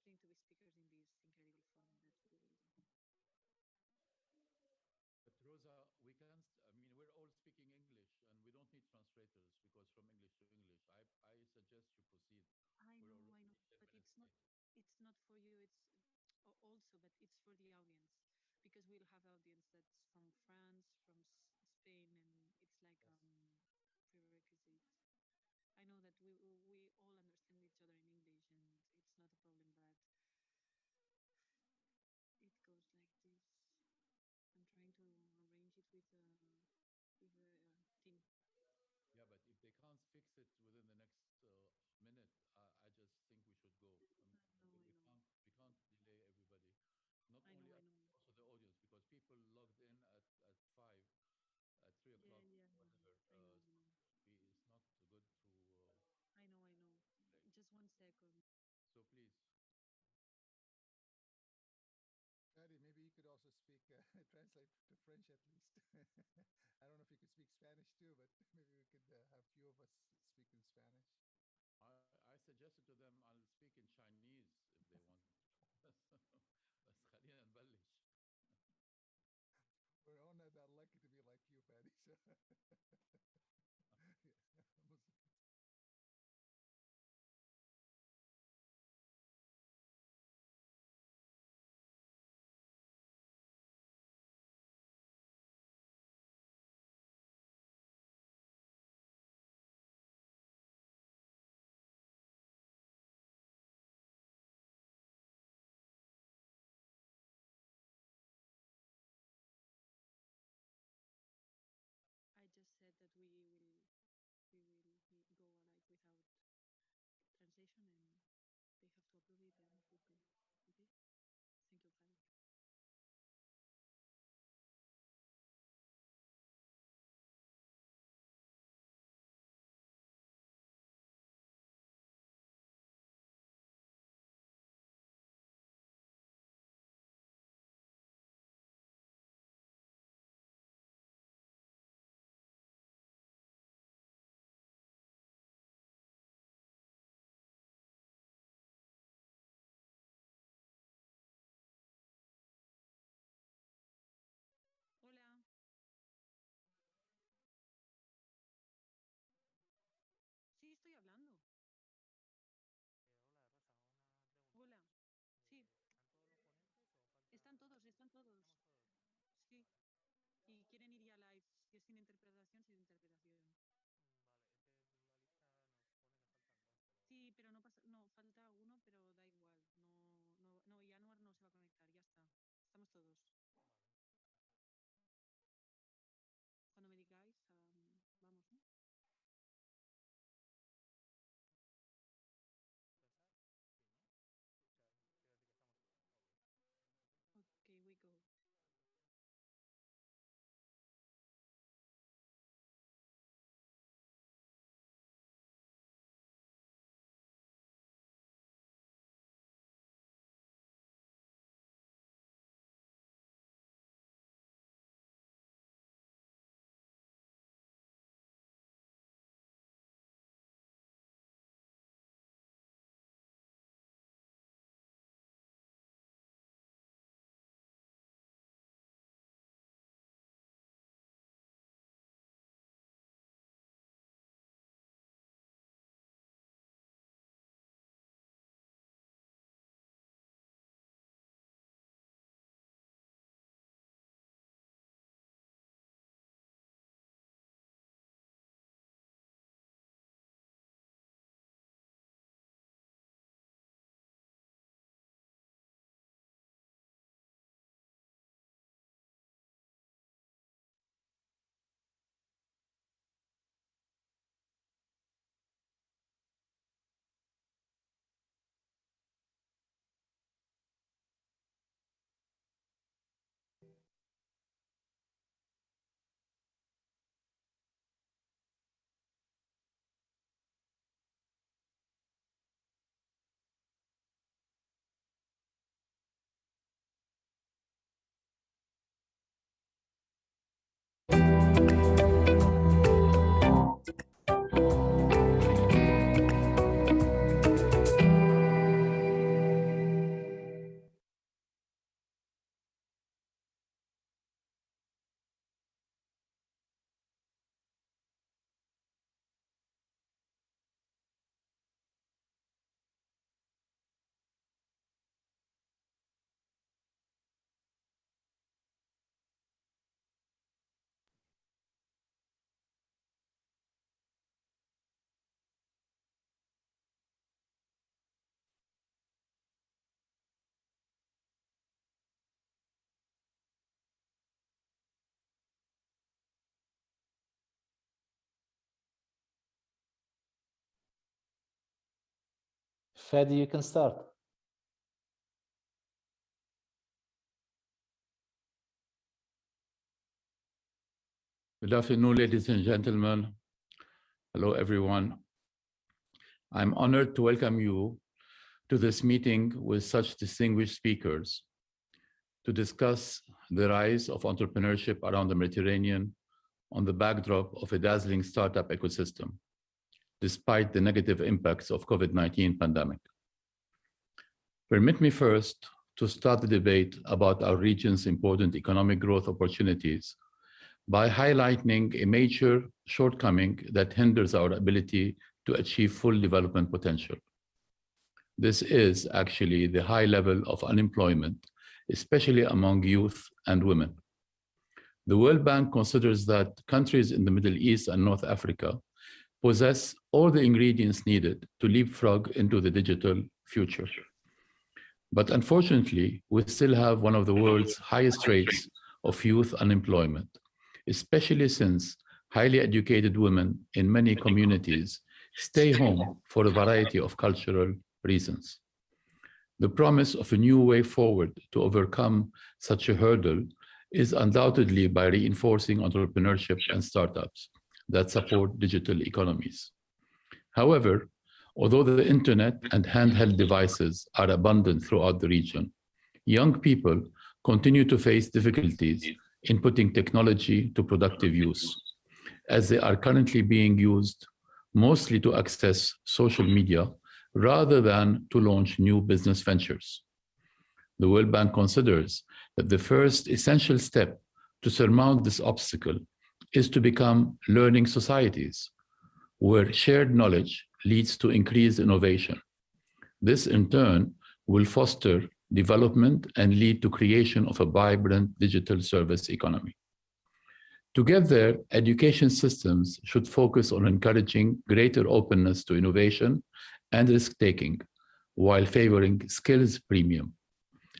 getting to be speakers in this incredible forum that we will do. But Rosa, I mean, we're all speaking English and we don't need translators because from English to English. I suggest you proceed. We're I already know, 10 but minutes late. it's not for you. It's also, but it's for the audience because we'll have audience that's from France, from Spain, and it's like Yes. prerequisite. I know that we all understand each other in English, and it's not a problem, but it goes like this. I'm trying to arrange it with the team. Yeah, but if they can't fix it within the next minute, I just think we should go. I know, We can't delay everybody. Not I only know, us, I but know. also the audience, because people logged in at 5, at 3 o'clock, Yeah, yeah, whatever. I know, I So know. it's not good to I know. delay. Just 1 second. So please, Patty, maybe you could also speak, translate to French at least. I don't know if you could speak Spanish too, but maybe we could have a few of us speak in Spanish. I suggested to them I'll speak in Chinese if they want. بس خلينا نبلش. We're all not that lucky to be like you, Patty. So yeah. I just said that we will go like without translation, and they have to approve it, and we go. Okay. Thank you, Paddy. Hola. Sí, estoy hablando. Hola Rosa, una pregunta. Hola. Sí, ¿Están todos los ponentes o falta...? están todos, están todos. ¿Estamos todos? Sí. Vale. Y quieren ir ya live. Si es sin interpretación, sin interpretación. Vale, es que la lista nos pone que faltan dos, pero... Sí, pero no pasa, no, falta uno, pero da igual. No, no, no, y Anuar no se va a conectar, ya está. Estamos todos. Vale. Cuando me digáis, vamos, ¿no? ¿Pensar? Sí, ¿no? O sea, quiero decir que estamos todos. Ok. Okay, we go. Fadi, you can start. Good afternoon, ladies and gentlemen. Hello, everyone. I'm honored to welcome you to this meeting with such distinguished speakers to discuss the rise of entrepreneurship around the Mediterranean on the backdrop of a dazzling startup ecosystem, despite the negative impacts of COVID-19 pandemic. Permit me first to start the debate about our region's important economic growth opportunities by highlighting a major shortcoming that hinders our ability to achieve full development potential. This is actually the high level of unemployment, especially among youth and women. The World Bank considers that countries in the Middle East and North Africa possess all the ingredients needed to leapfrog into the digital future. But unfortunately, we still have one of the world's highest rates of youth unemployment, especially since highly educated women in many communities stay home for a variety of cultural reasons. The promise of a new way forward to overcome such a hurdle is undoubtedly by reinforcing entrepreneurship and startups that support digital economies. However, although the internet and handheld devices are abundant throughout the region, young people continue to face difficulties in putting technology to productive use, as they are currently being used mostly to access social media rather than to launch new business ventures. The World Bank considers that the first essential step to surmount this obstacle is to become learning societies, where shared knowledge leads to increased innovation. This, in turn, will foster development and lead to creation of a vibrant digital service economy. Together, education systems should focus on encouraging greater openness to innovation and risk-taking, while favoring skills premium,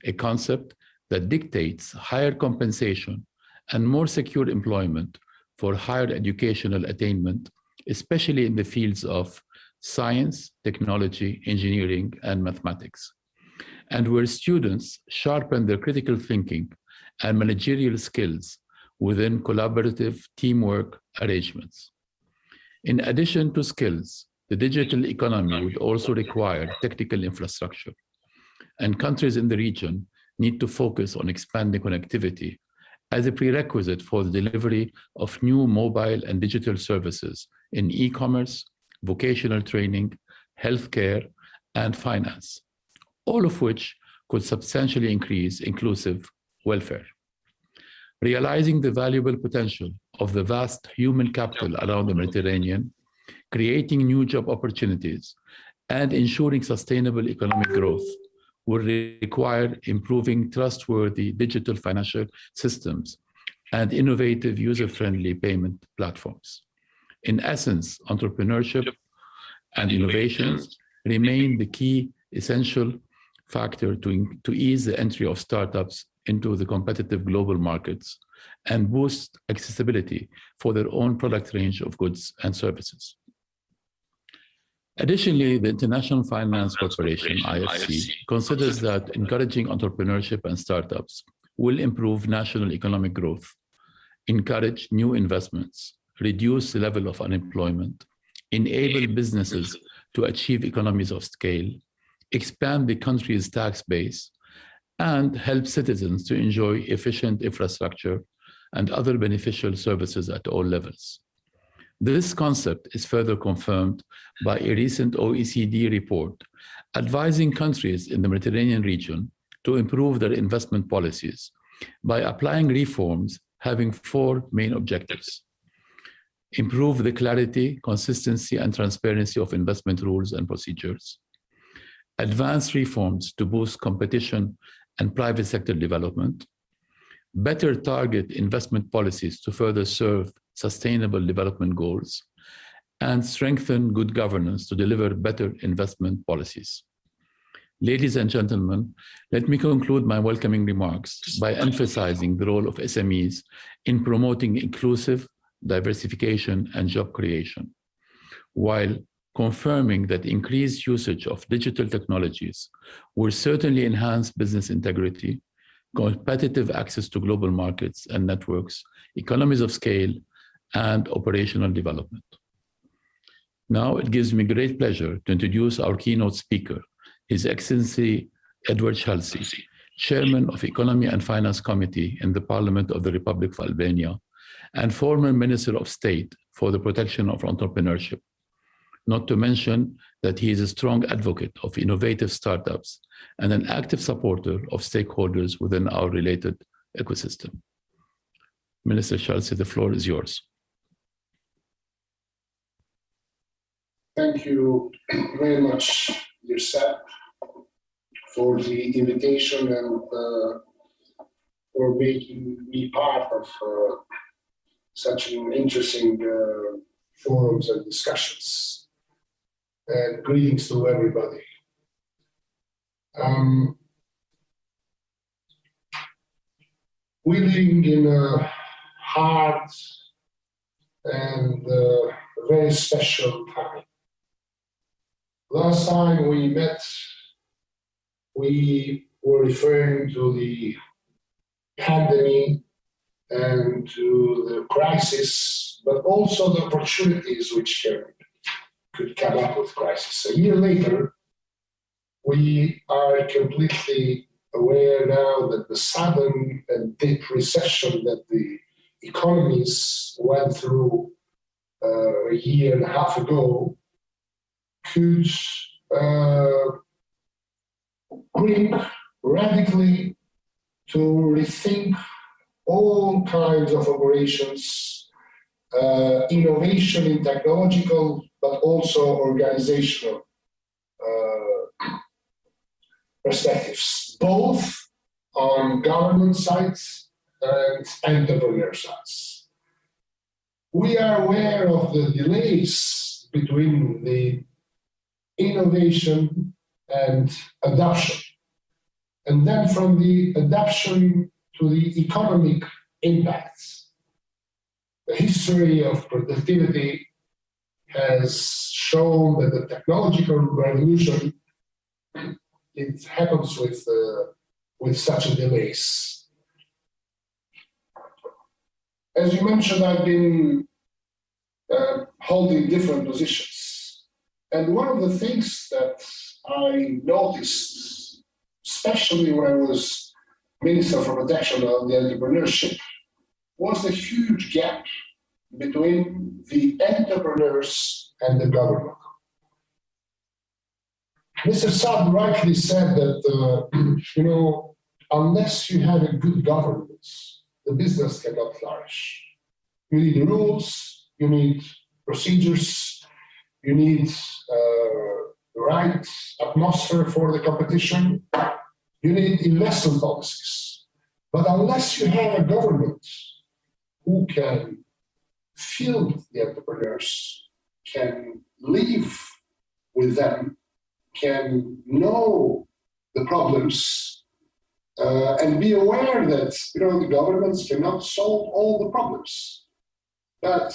a concept that dictates higher compensation and more secure employment for higher educational attainment, especially in the fields of science, technology, engineering, and mathematics, and where students sharpen their critical thinking and managerial skills within collaborative teamwork arrangements. In addition to skills, the digital economy would also require technical infrastructure, and countries in the region need to focus on expanding connectivity as a prerequisite for the delivery of new mobile and digital services in e-commerce, vocational training, healthcare, and finance, all of which could substantially increase inclusive welfare. Realizing the valuable potential of the vast human capital around the Mediterranean, creating new job opportunities, and ensuring sustainable economic growth will require improving trustworthy digital financial systems and innovative user-friendly payment platforms. In essence, entrepreneurship and innovations remain the key essential factor to ease the entry of startups into the competitive global markets and boost accessibility for their own product range of goods and services. Additionally, the International Finance Corporation, IFC, considers that encouraging entrepreneurship and startups will improve national economic growth, encourage new investments, reduce the level of unemployment, enable businesses to achieve economies of scale, expand the country's tax base, and help citizens to enjoy efficient infrastructure and other beneficial services at all levels. This concept is further confirmed by a recent OECD report advising countries in the Mediterranean region to improve their investment policies by applying reforms having four main objectives: improve the clarity, consistency, and transparency of investment rules and procedures, advance reforms to boost competition and private sector development, better target investment policies to further serve sustainable development goals, and strengthen good governance to deliver better investment policies. Ladies and gentlemen, let me conclude my welcoming remarks by emphasizing the role of SMEs in promoting inclusive diversification and job creation, while confirming that increased usage of digital technologies will certainly enhance business integrity, competitive access to global markets and networks, economies of scale, and operational development. Now it gives me great pleasure to introduce our keynote speaker, His Excellency Edward Chelsea, Chairman of Economy and Finance Committee in the Parliament of the Republic of Albania and former Minister of State for the Protection of Entrepreneurship. Not to mention that he is a strong advocate of innovative startups and an active supporter of stakeholders within our related ecosystem. Minister Chelsea, the floor is yours. Thank you very much, Youssef, for the invitation and for making me part of such an interesting forums and discussions. And greetings to everybody. We're living in a hard and very special time. Last time we met, we were referring to the pandemic and to the crisis, but also the opportunities which could come up with crisis. A year later, we are completely aware now that the sudden and deep recession that the economies went through a year and a half ago could bring radically to rethink all kinds of operations, innovation in technological, but also organizational perspectives, both on government sides and entrepreneur sides. We are aware of the delays between the innovation and adoption. And then from the adoption to the economic impacts. The history of productivity has shown that the technological revolution, it happens with such a delays. As you mentioned, I've been holding different positions. And one of the things that I noticed, especially when I was Minister for Protection of the Entrepreneurship, was the huge gap between the entrepreneurs and the government. Mr. Saad rightly said that, unless you have a good governance, the business cannot flourish. You need rules, you need procedures, you need the right atmosphere for the competition, you need investment policies. But unless you have a government who can field the entrepreneurs, can live with them, can know the problems, and be aware that the governments cannot solve all the problems, but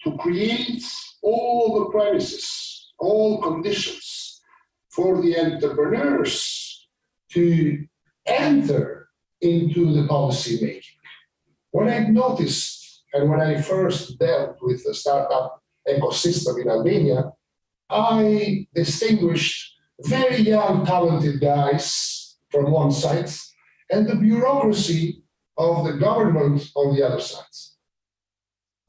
to create all the premises, all conditions for the entrepreneurs to enter into the policy making. What I've noticed, and when I first dealt with the startup ecosystem in Albania, I distinguished very young, talented guys from one side and the bureaucracy of the government on the other side.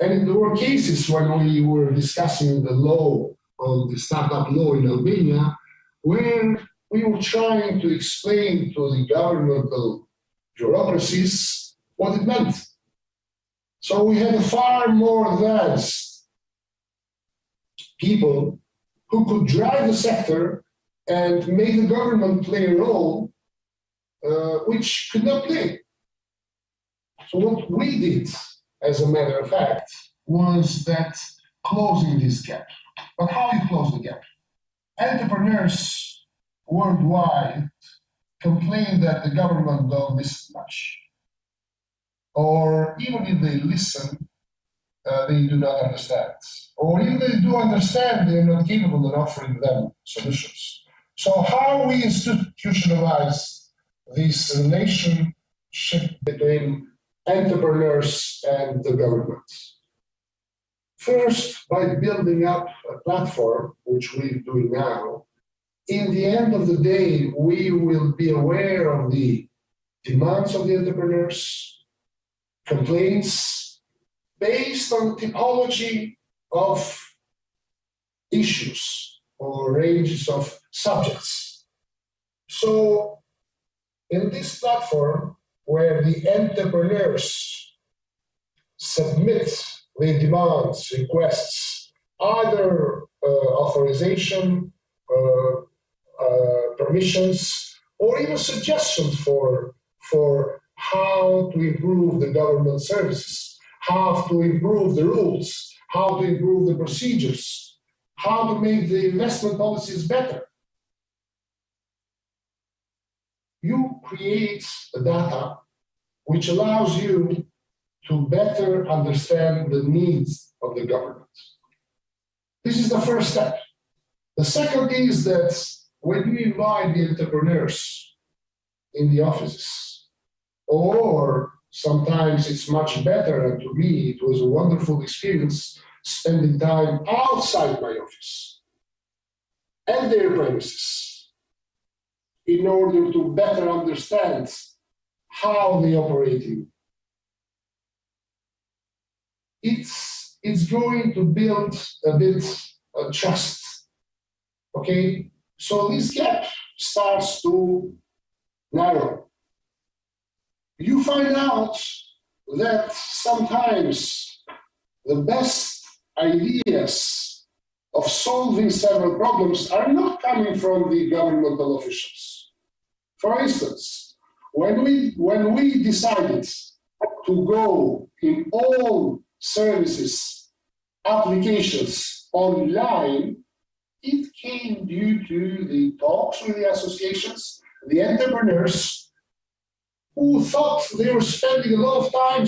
And there were cases when we were discussing the law of the startup law in Albania, where we were trying to explain to the governmental bureaucracies what it meant. So we had far more advanced people who could drive the sector and make the government play a role which could not play. So what we did, as a matter of fact, was that closing this gap. But how you close the gap? Entrepreneurs worldwide complain that the government don't listen much. Or even if they listen, they do not understand. Or even they do understand, they're not capable of offering them solutions. So how we institutionalize this relationship between entrepreneurs and the government? First, by building up a platform, which we're doing now. In the end of the day, we will be aware of the demands of the entrepreneurs, complaints, based on the typology of issues or ranges of subjects. So in this platform, where the entrepreneurs submit their demands, requests, either authorization, permissions, or even suggestions for how to improve the government services, how to improve the rules, how to improve the procedures, how to make the investment policies better. You create the data which allows you to better understand the needs of the government. This is the first step. The second is that when you invite the entrepreneurs in the offices, or sometimes it's much better, and to me it was a wonderful experience spending time outside my office at their premises in order to better understand how they're operating. It's going to build a bit of trust, okay? So this gap starts to narrow. You find out that sometimes the best ideas of solving several problems are not coming from the governmental officials. For instance, when we decided to go in all services, applications online, it came due to the talks with the associations, the entrepreneurs, who thought they were spending a lot of time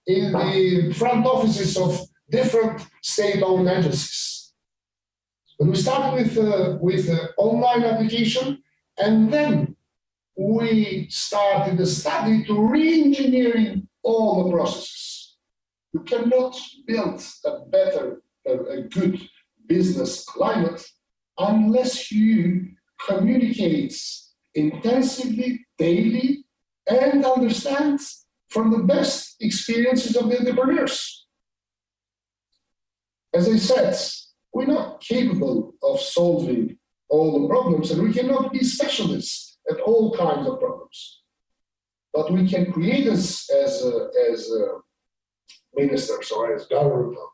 in the front offices of different state-owned agencies. But we started with an online application, and then we started a study to re-engineering all the processes. You cannot build a good business climate unless you communicate intensively, daily, and understand from the best experiences of the entrepreneurs. As I said, we're not capable of solving all the problems, and we cannot be specialists at all kinds of problems. But we can create as ministers or as governmental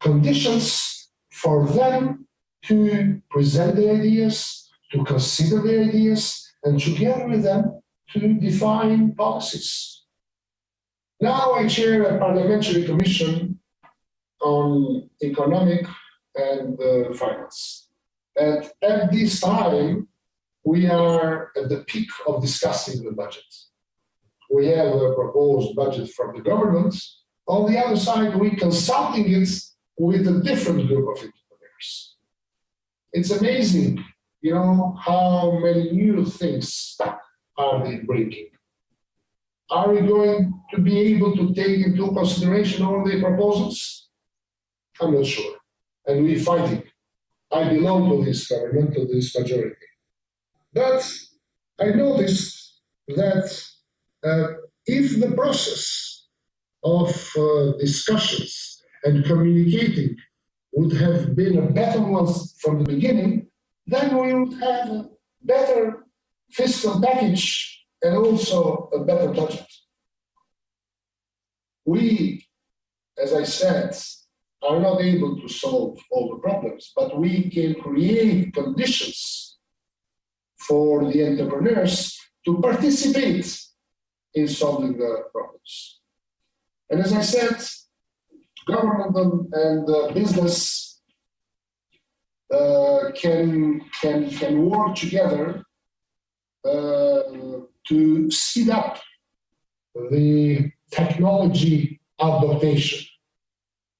conditions for them to present their ideas, to consider their ideas, and together with them to define policies. Now I chair a parliamentary commission on economic and finance. And at this time, we are at the peak of discussing the budget. We have a proposed budget from the government. On the other side, we're consulting it with a different group of entrepreneurs. It's amazing, you know, how many new things are they bringing. Are we going to be able to take into consideration all the proposals? I'm not sure. And we're fighting. I belong to this government, to this majority. But I noticed that if the process of discussions and communicating would have been a better one from the beginning, then we would have a better fiscal package and also a better budget. We, as I said, are not able to solve all the problems, but we can create conditions for the entrepreneurs to participate in solving the problems. And as I said, government and business can work together to speed up the technology adaptation,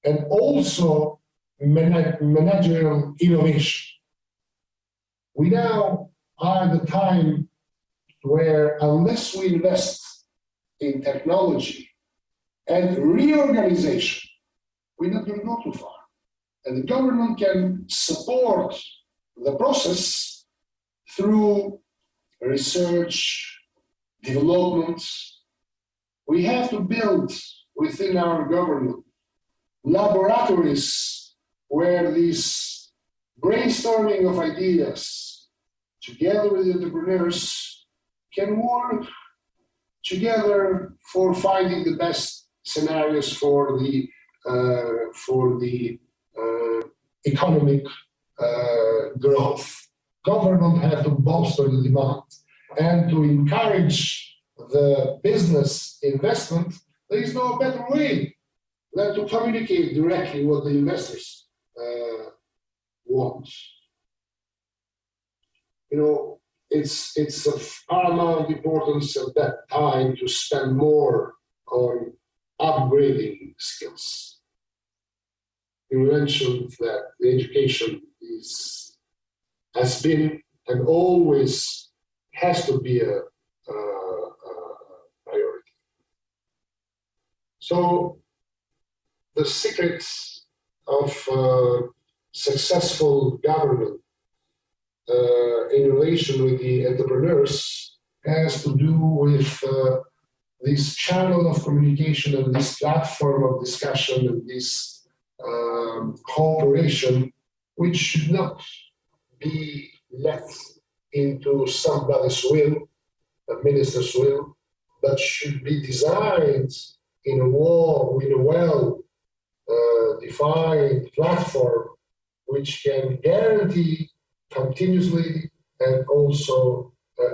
and also managerial innovation. We now are at the time where unless we invest in technology and reorganization, we're not going to go too far. And the government can support the process through research, development. We have to build within our government laboratories where this brainstorming of ideas together with entrepreneurs can work together for finding the best scenarios for the economic growth. Government have to bolster the demand and to encourage the business investment. There is no better way than to communicate directly what the investors want. You know, it's of paramount importance at that time to spend more on upgrading skills. You mentioned that the education has been and always has to be a priority. So the secret of successful government in relation with the entrepreneurs has to do with this channel of communication and this platform of discussion and this cooperation, which should not be left into somebody's will, a minister's will, but should be designed in a well defined platform which can guarantee continuously and also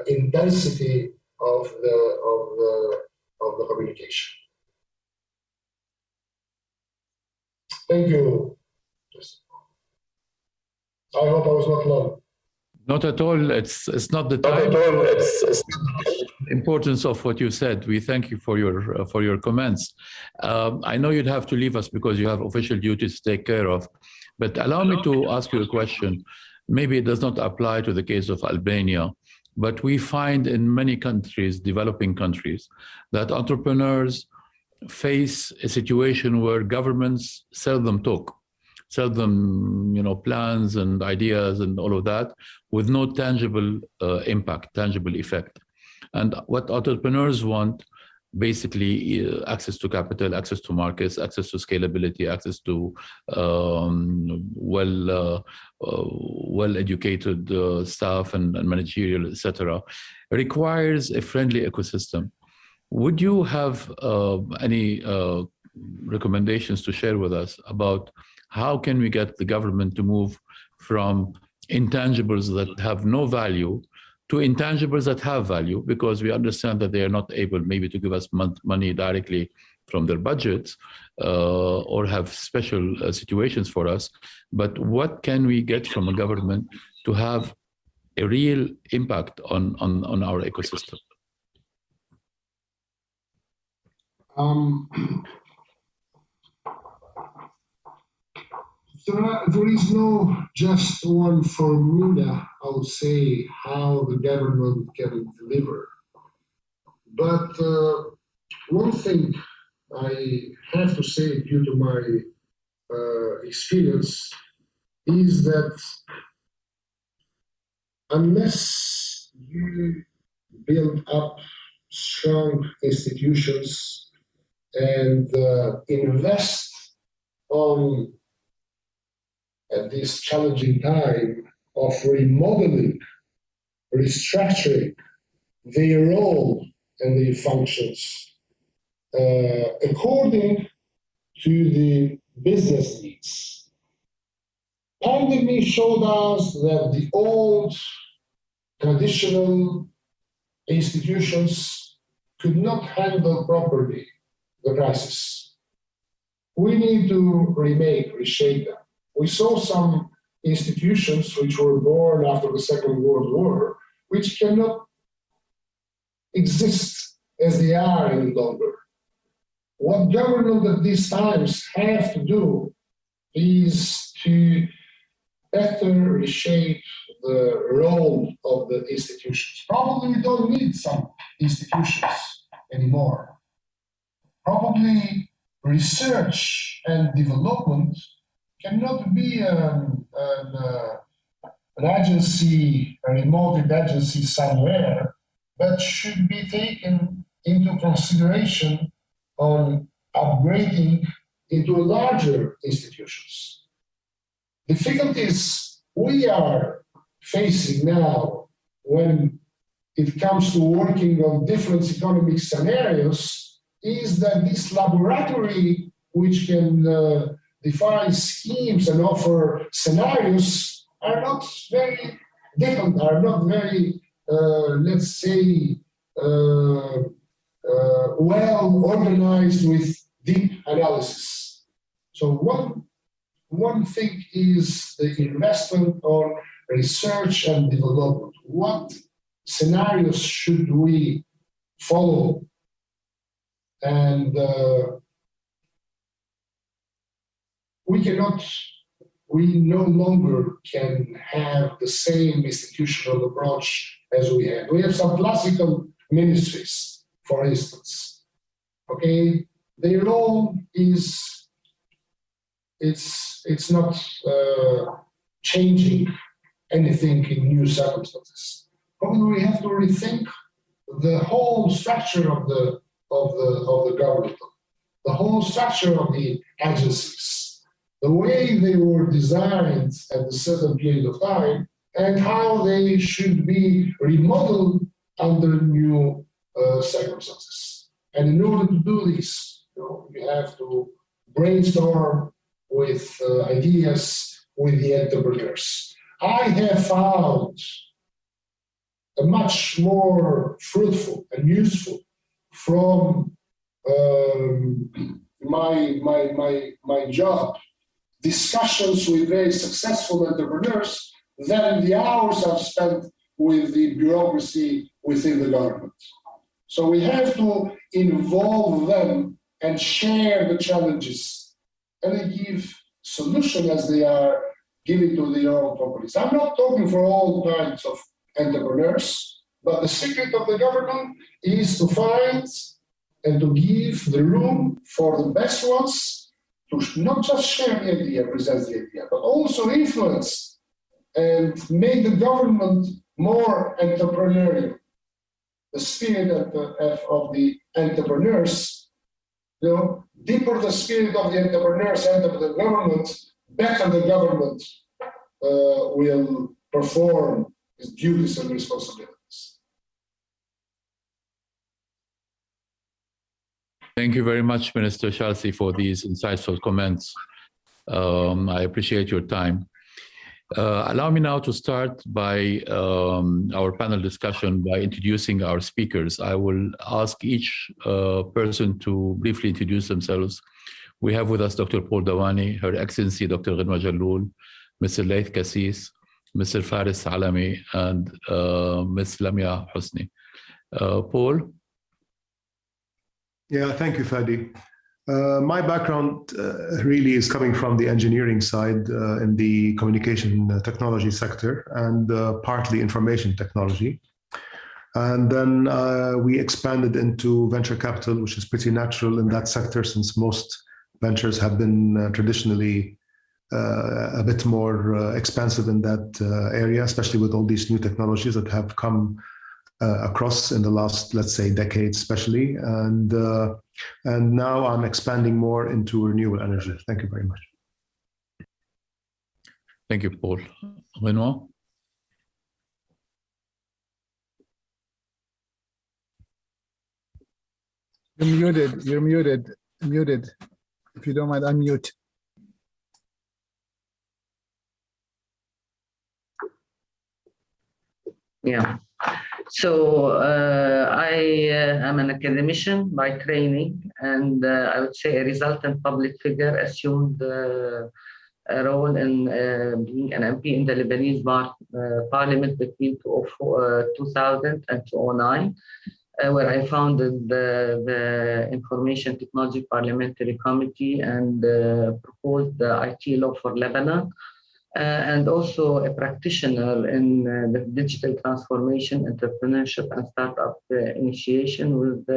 intensity of the communication. Thank you. I hope I was not long. Not at all. It's not the time. Not at all. It's Importance of what you said. We thank you for your comments. I know you'd have to leave us because you have official duties to take care of, but allow me to ask you a question. Maybe it does not apply to the case of Albania, but we find in many countries, developing countries, that entrepreneurs face a situation where governments seldom talk, seldom, plans and ideas and all of that, with no tangible impact, tangible effect. And what entrepreneurs want, basically, access to capital, access to markets, access to scalability, access to well-educated staff and managerial, etc., requires a friendly ecosystem. Would you have any recommendations to share with us about how can we get the government to move from intangibles that have no value to intangibles that have value, because we understand that they are not able maybe to give us money directly from their budgets or have special situations for us. But what can we get from a government to have a real impact on our ecosystem? There is no just one formula, I would say, how the government can deliver. But one thing I have to say, due to my experience, is that unless you build up strong institutions and invest on, at this challenging time, of remodeling, restructuring their role and their functions according to the business needs. Pandemic showed us that the old traditional institutions could not handle properly the crisis. We need to reshape them. We saw some institutions which were born after the Second World War, which cannot exist as they are any longer. what government at these times have to do is to better reshape the role of the institutions. Probably we don't need some institutions anymore. Probably research and development cannot be an agency, a remote agency somewhere, but should be taken into consideration on upgrading into larger institutions. Difficulties we are facing now when it comes to working on different economic scenarios is that this laboratory, which can define schemes and offer scenarios, are not very different, are not very, let's say, well organized with deep analysis. So one thing is the investment on research and development. What scenarios should we follow? And we no longer can have the same institutional approach as we had. We have some classical ministries, for instance. Okay, their role is it's not changing anything in new circumstances. Probably we have to rethink the whole structure of the government, the whole structure of the agencies, the way they were designed at a certain period of time, and how they should be remodeled under new circumstances. And in order to do this, you have to brainstorm with ideas with the entrepreneurs. I have found a much more fruitful and useful from my job discussions with very successful entrepreneurs than the hours I've spent with the bureaucracy within the government. So we have to involve them and share the challenges, and they give solutions as they are giving to their own companies. I'm not talking for all kinds of entrepreneurs, but the secret of the government is to find and to give the room for the best ones to not just share the idea, present the idea, but also influence and make the government more entrepreneurial. The spirit of the entrepreneurs, deeper the spirit of the entrepreneurs and of the government, better the government will perform its duties and responsibilities. Thank you very much, Minister Shalsi, for these insightful comments. I appreciate your time. Allow me now to start by our panel discussion by introducing our speakers. I will ask each person to briefly introduce themselves. We have with us Dr. Paul Dawani, Her Excellency Dr. Ghinwa Jalloul, Mr. Laith Kassis, Mr. Faris Alami, and Ms. Lamia Husni. Paul? Yeah, thank you, Fadi. My background really is coming from the engineering side in the communication technology sector and partly information technology. And then we expanded into venture capital, which is pretty natural in that sector since most ventures have been traditionally a bit more expansive in that area, especially with all these new technologies that have come across in the last, let's say, decade, especially. And now I'm expanding more into renewable energy. Thank you very much. Thank you, Paul. Ghinwa? You're muted. If you don't mind, unmute. Yeah. So I am an academician by training, and I would say a resultant public figure, assumed a role in being an MP in the Lebanese parliament between 2000 and 2009. where I founded the Information Technology Parliamentary Committee and proposed the IT law for Lebanon. And also a practitioner in the digital transformation, entrepreneurship, and startup initiation with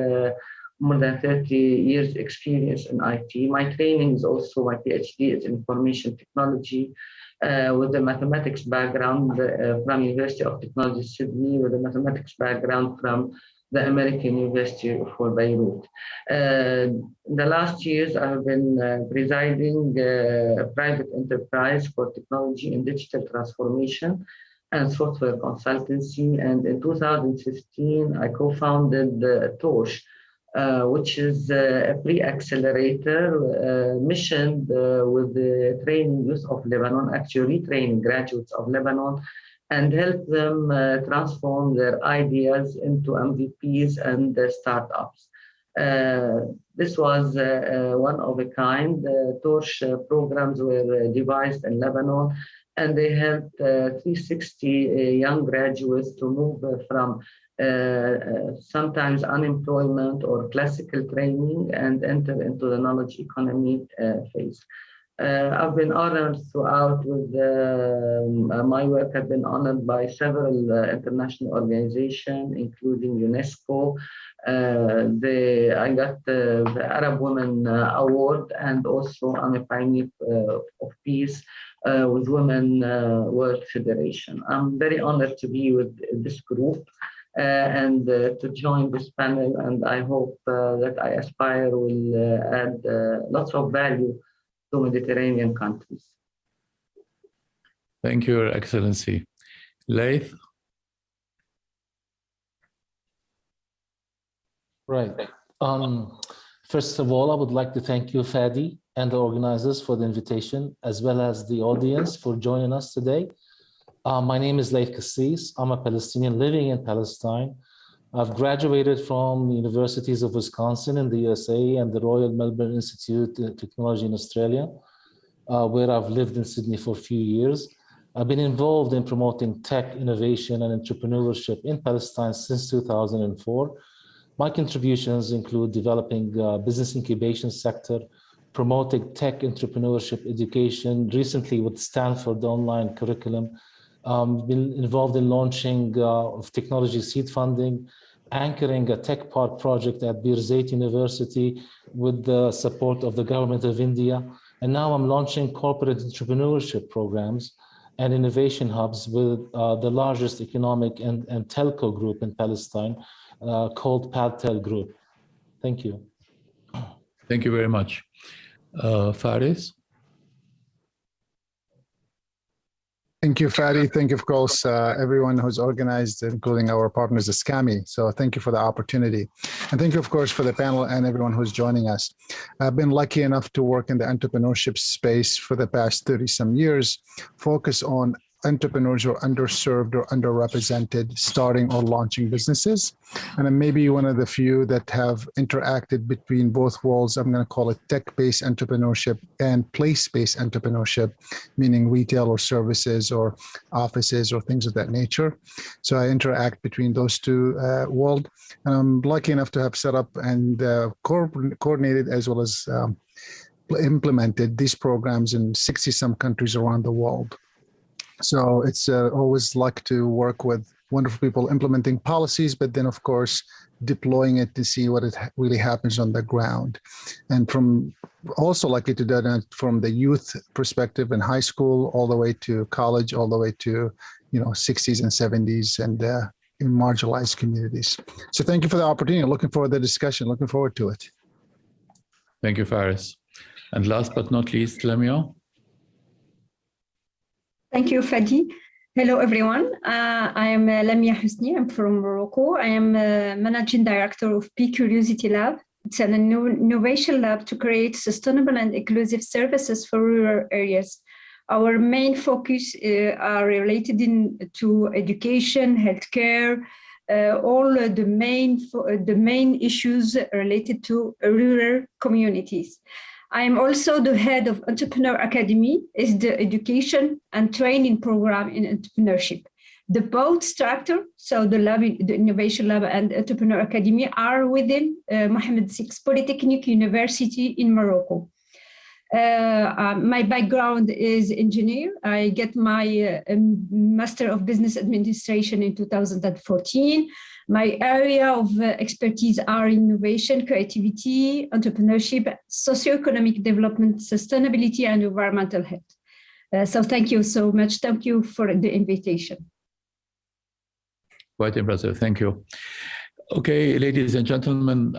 more than 30 years experience in IT. My training is also, my PhD is in information technology with a mathematics background from University of Technology Sydney, with a mathematics background from the American University for Beirut. In the last years, I have been presiding private enterprise for technology and digital transformation and software consultancy. And in 2015, I co-founded Torch, which is a pre-accelerator missioned with the training youth of Lebanon, actually retraining graduates of Lebanon, and help them transform their ideas into MVPs and startups. This was one of a kind. Torch programs were devised in Lebanon, and they helped 360 young graduates to move from sometimes unemployment or classical training and enter into the knowledge economy phase. I've been honored throughout with my work. I've been honored by several international organizations, including UNESCO. I got the Arab Women Award, and also I'm a pioneer of peace with Women World Federation. I'm very honored to be with this group and to join this panel, and I hope that I aspire will add lots of value to Mediterranean countries. Thank you, Your Excellency. Laith? Right. First of all, I would like to thank you, Fadi, and the organizers for the invitation, as well as the audience for joining us today. My name is Laith Kassis. I'm a Palestinian living in Palestine. I've graduated from the universities of Wisconsin in the USA and the Royal Melbourne Institute of Technology in Australia, where I've lived in Sydney for a few years. I've been involved in promoting tech, innovation, and entrepreneurship in Palestine since 2004. My contributions include developing business incubation sector, promoting tech entrepreneurship education, recently with Stanford online curriculum, been involved in launching of technology seed funding, anchoring a tech park project at Birzeit University with the support of the government of India. And now I'm launching corporate entrepreneurship programs and innovation hubs with the largest economic and telco group in Palestine called PalTel Group. Thank you. Thank you very much. Faris? Thank you, Fadi. Thank you, of course, everyone who's organized, including our partners at SCAMI. So thank you for the opportunity. And thank you, of course, for the panel and everyone who's joining us. I've been lucky enough to work in the entrepreneurship space for the past 30-some years, focus on entrepreneurs who are underserved or underrepresented, starting or launching businesses. And I'm maybe one of the few that have interacted between both worlds. I'm going to call it tech-based entrepreneurship and place-based entrepreneurship, meaning retail or services or offices or things of that nature. So I interact between those two worlds. And I'm lucky enough to have set up and coordinated as well as implemented these programs in 60-some countries around the world. So it's always luck to work with wonderful people implementing policies, but then, of course, deploying it to see what it really happens on the ground. And from also lucky to do that from the youth perspective in high school, all the way to college, all the way to, 60s and 70s and in marginalized communities. So thank you for the opportunity. Looking forward to the discussion. Looking forward to it. Thank you, Faris. And last but not least, Lamia? Thank you, Fadi. Hello, everyone. I am Lamia Husni. I'm from Morocco. I am Managing Director of P Curiosity Lab. It's an innovation lab to create sustainable and inclusive services for rural areas. Our main focus are related to education, healthcare, all the main issues related to rural communities. I am also the head of Entrepreneur Academy, is the education and training program in entrepreneurship. The both structure, so the lab, the Innovation Lab and Entrepreneur Academy, are within Mohammed VI Polytechnic University in Morocco. My background is engineer. I get my Master of Business Administration in 2014. My area of expertise are innovation, creativity, entrepreneurship, socioeconomic development, sustainability, and environmental health. So thank you so much. Thank you for the invitation. Quite impressive. Thank you. Okay, ladies and gentlemen,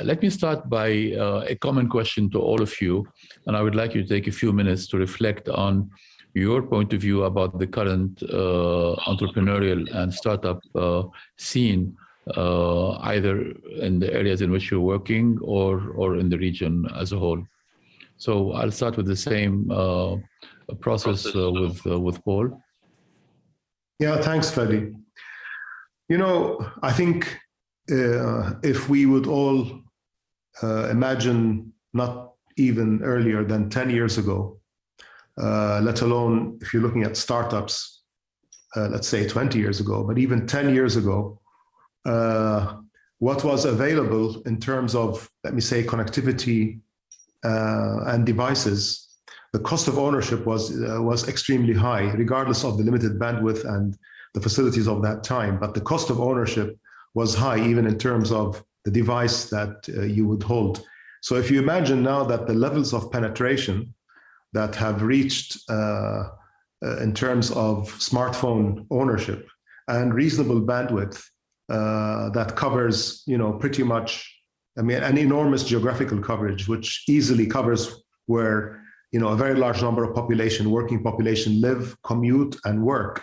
let me start by a common question to all of you. And I would like you to take a few minutes to reflect on your point of view about the current entrepreneurial and startup scene, either in the areas in which you're working or in the region as a whole. So I'll start with the same process with Paul. Yeah, thanks, Fadi. You know, I think if we would all imagine not even earlier than 10 years ago, let alone if you're looking at startups, let's say 20 years ago, but even 10 years ago, what was available in terms of, let me say, connectivity and devices, the cost of ownership was extremely high, regardless of the limited bandwidth and the facilities of that time. But the cost of ownership was high, even in terms of the device that you would hold. So if you imagine now that the levels of penetration that have reached in terms of smartphone ownership and reasonable bandwidth that covers, you know, pretty much, I mean, an enormous geographical coverage, which easily covers where, you know, a very large number of population, working population live, commute, and work,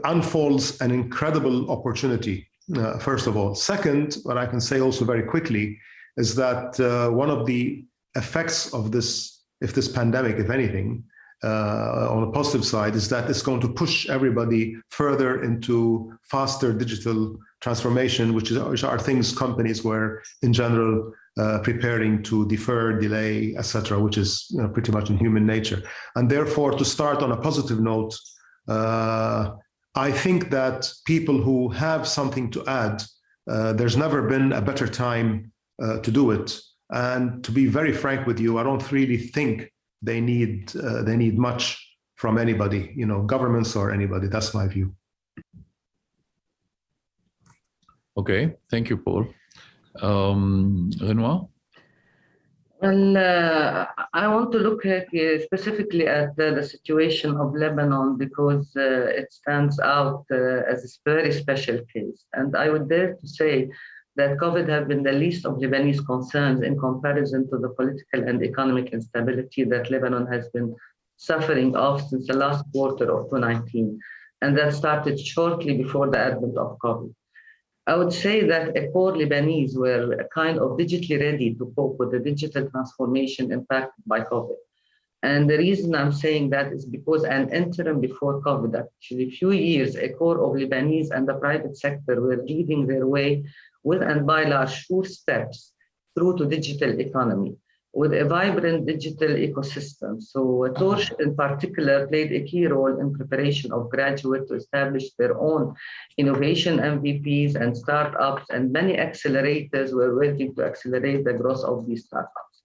unfolds an incredible opportunity, first of all. Second, what I can say also very quickly is that one of the effects of this, if this pandemic, if anything, on the positive side, is that it's going to push everybody further into faster digital transformation, which are things companies were in general preparing to defer, delay, etc., which is, you know, pretty much in human nature. And therefore, to start on a positive note, I think that people who have something to add, there's never been a better time to do it. And to be very frank with you, I don't really think they need much from anybody, you know, governments or anybody. That's my view. Okay, thank you, Paul. Renoir? Well, I want to look at, specifically at the situation of Lebanon because it stands out as a very special case. And I would dare to say that COVID has been the least of Lebanese concerns in comparison to the political and economic instability that Lebanon has been suffering of since the last quarter of 2019. And that started shortly before the advent of COVID. I would say that a core Lebanese were kind of digitally ready to cope with the digital transformation impacted by COVID. And the reason I'm saying that is because an interim before COVID, actually a few years, a core of Lebanese and the private sector were leading their way with and by large sure steps through to digital economy with a vibrant digital ecosystem. So Torch in particular played a key role in preparation of graduates to establish their own innovation MVPs and startups, and many accelerators were working to accelerate the growth of these startups.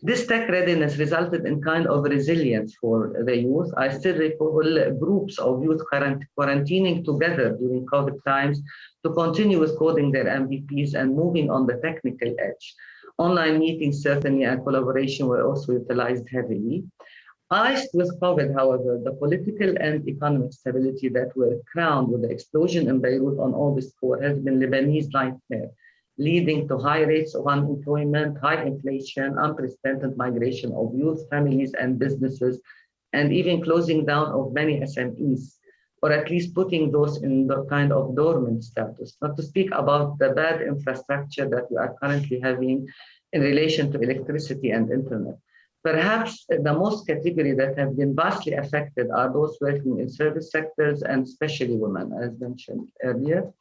This tech readiness resulted in kind of resilience for the youth. I still recall groups of youth quarantining together during COVID times to continue with coding their MVPs and moving on the technical edge. Online meetings certainly and collaboration were also utilized heavily. Iced with COVID, however, the political and economic stability that were crowned with the explosion in Beirut on August 4 has been Lebanese nightmare, leading to high rates of unemployment, high inflation, unprecedented migration of youth, families, and businesses, and even closing down of many SMEs, or at least putting those in the kind of dormant status, not to speak about the bad infrastructure that we are currently having in relation to electricity and internet. Perhaps the most category that have been vastly affected are those working in service sectors and especially women, as mentioned earlier.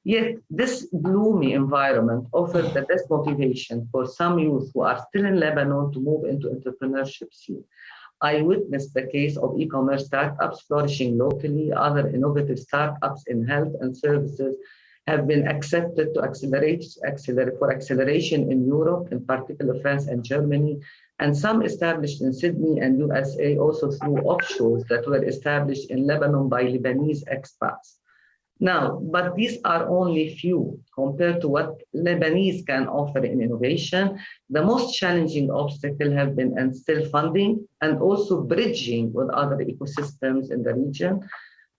Yet this gloomy environment offered the best motivation for some youth who are still in Lebanon to move into entrepreneurship scene. I witnessed the case of e-commerce startups flourishing locally. Other innovative startups in health and services have been accepted to for acceleration in Europe, in particular France and Germany, and some established in Sydney and USA also through offshores that were established in Lebanon by Lebanese expats. Now, but these are only few compared to what Lebanese can offer in innovation. The most challenging obstacle have been and still funding and also bridging with other ecosystems in the region.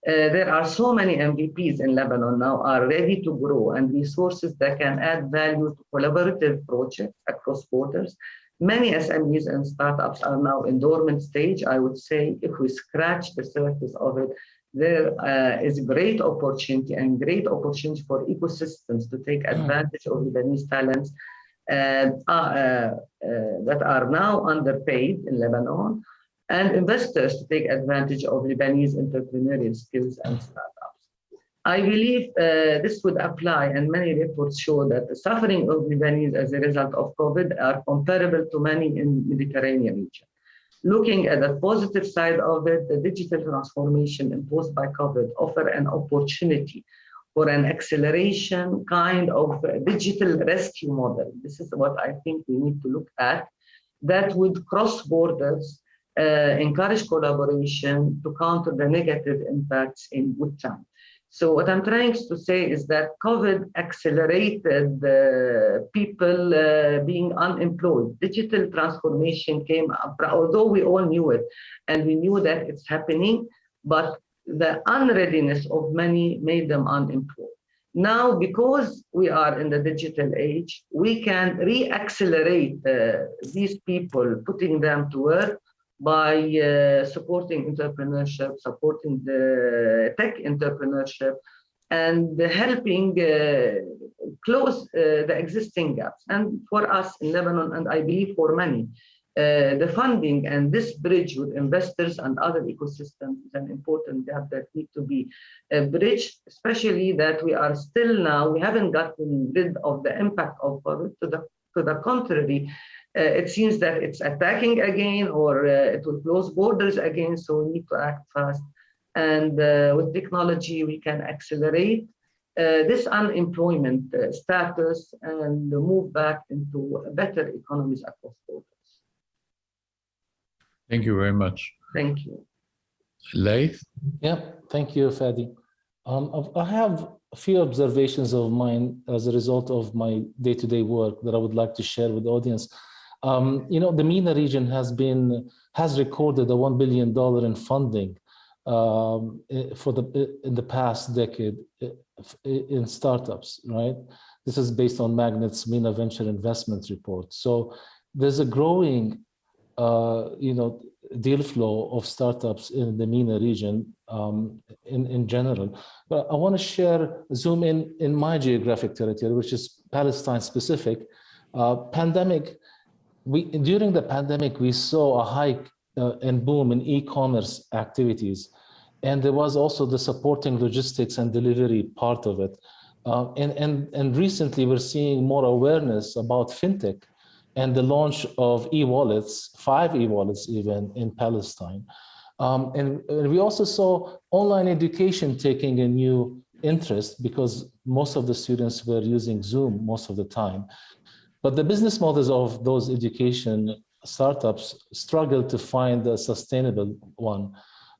There are so many MVPs in Lebanon now are ready to grow and resources that can add value to collaborative projects across borders. Many SMEs and startups are now in dormant stage. I would say if we scratch the surface of it, there is great opportunity for ecosystems to take advantage of Lebanese talents that are now underpaid in Lebanon, and investors to take advantage of Lebanese entrepreneurial skills and startups. I believe this would apply, and many reports show that the suffering of Lebanese as a result of COVID are comparable to many in the Mediterranean region. Looking at the positive side of it, the digital transformation imposed by COVID offer an opportunity for an acceleration kind of digital rescue model. This is what I think we need to look at, that would cross borders, encourage collaboration to counter the negative impacts in good time. So what I'm trying to say is that COVID accelerated people being unemployed. Digital transformation came up, although we all knew it, and we knew that it's happening, but the unreadiness of many made them unemployed. Now, because we are in the digital age, we can re-accelerate these people, putting them to work, by supporting entrepreneurship, supporting the tech entrepreneurship, and helping close the existing gaps. And for us in Lebanon, and I believe for many, the funding and this bridge with investors and other ecosystems is an important gap that need to be bridged, especially that we are still now, we haven't gotten rid of the impact of COVID. To the contrary, it seems that it's attacking again, or it will close borders again, so we need to act fast. And with technology, we can accelerate this unemployment status and move back into better economies across borders. Thank you very much. Thank you. Laith? Yeah, thank you, Fadi. I have a few observations of mine as a result of my day-to-day work that I would like to share with the audience. The MENA region has recorded a $1 billion in funding in the past decade in startups, right? This is based on Magnet's MENA Venture Investment Report. So there's a growing, deal flow of startups in the MENA region in general. But I want to zoom in my geographic territory, which is Palestine specific. During the pandemic, we saw a hike and boom in e-commerce activities. And there was also the supporting logistics and delivery part of it. And recently, we're seeing more awareness about fintech and the launch of e-wallets, 5 e-wallets even in Palestine. And we also saw online education taking a new interest because most of the students were using Zoom most of the time. But the business models of those education startups struggled to find a sustainable one.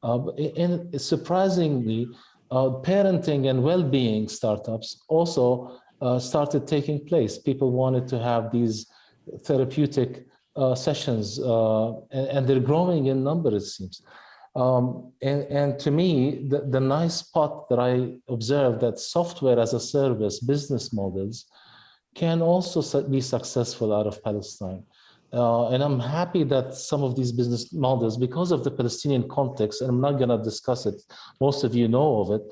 And surprisingly, parenting and well-being startups also started taking place. People wanted to have these therapeutic sessions, and they're growing in number, it seems. And to me, the nice part that I observed that software as a service business models can also be successful out of Palestine. And I'm happy that some of these business models, because of the Palestinian context, and I'm not going to discuss it, most of you know of it,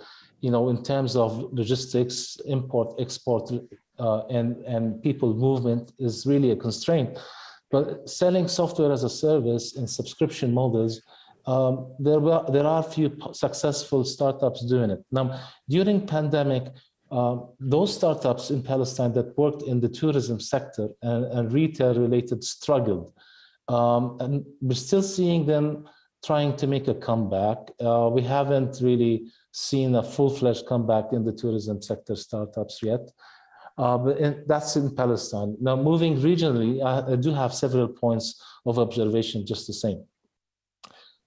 in terms of logistics, import, export, and people movement is really a constraint. But selling software as a service in subscription models, there are few successful startups doing it. Now, during pandemic, those startups in Palestine that worked in the tourism sector and retail related struggled. And we're still seeing them trying to make a comeback. We haven't really seen a full-fledged comeback in the tourism sector startups yet. But that's in Palestine. Now, moving regionally, I do have several points of observation just the same.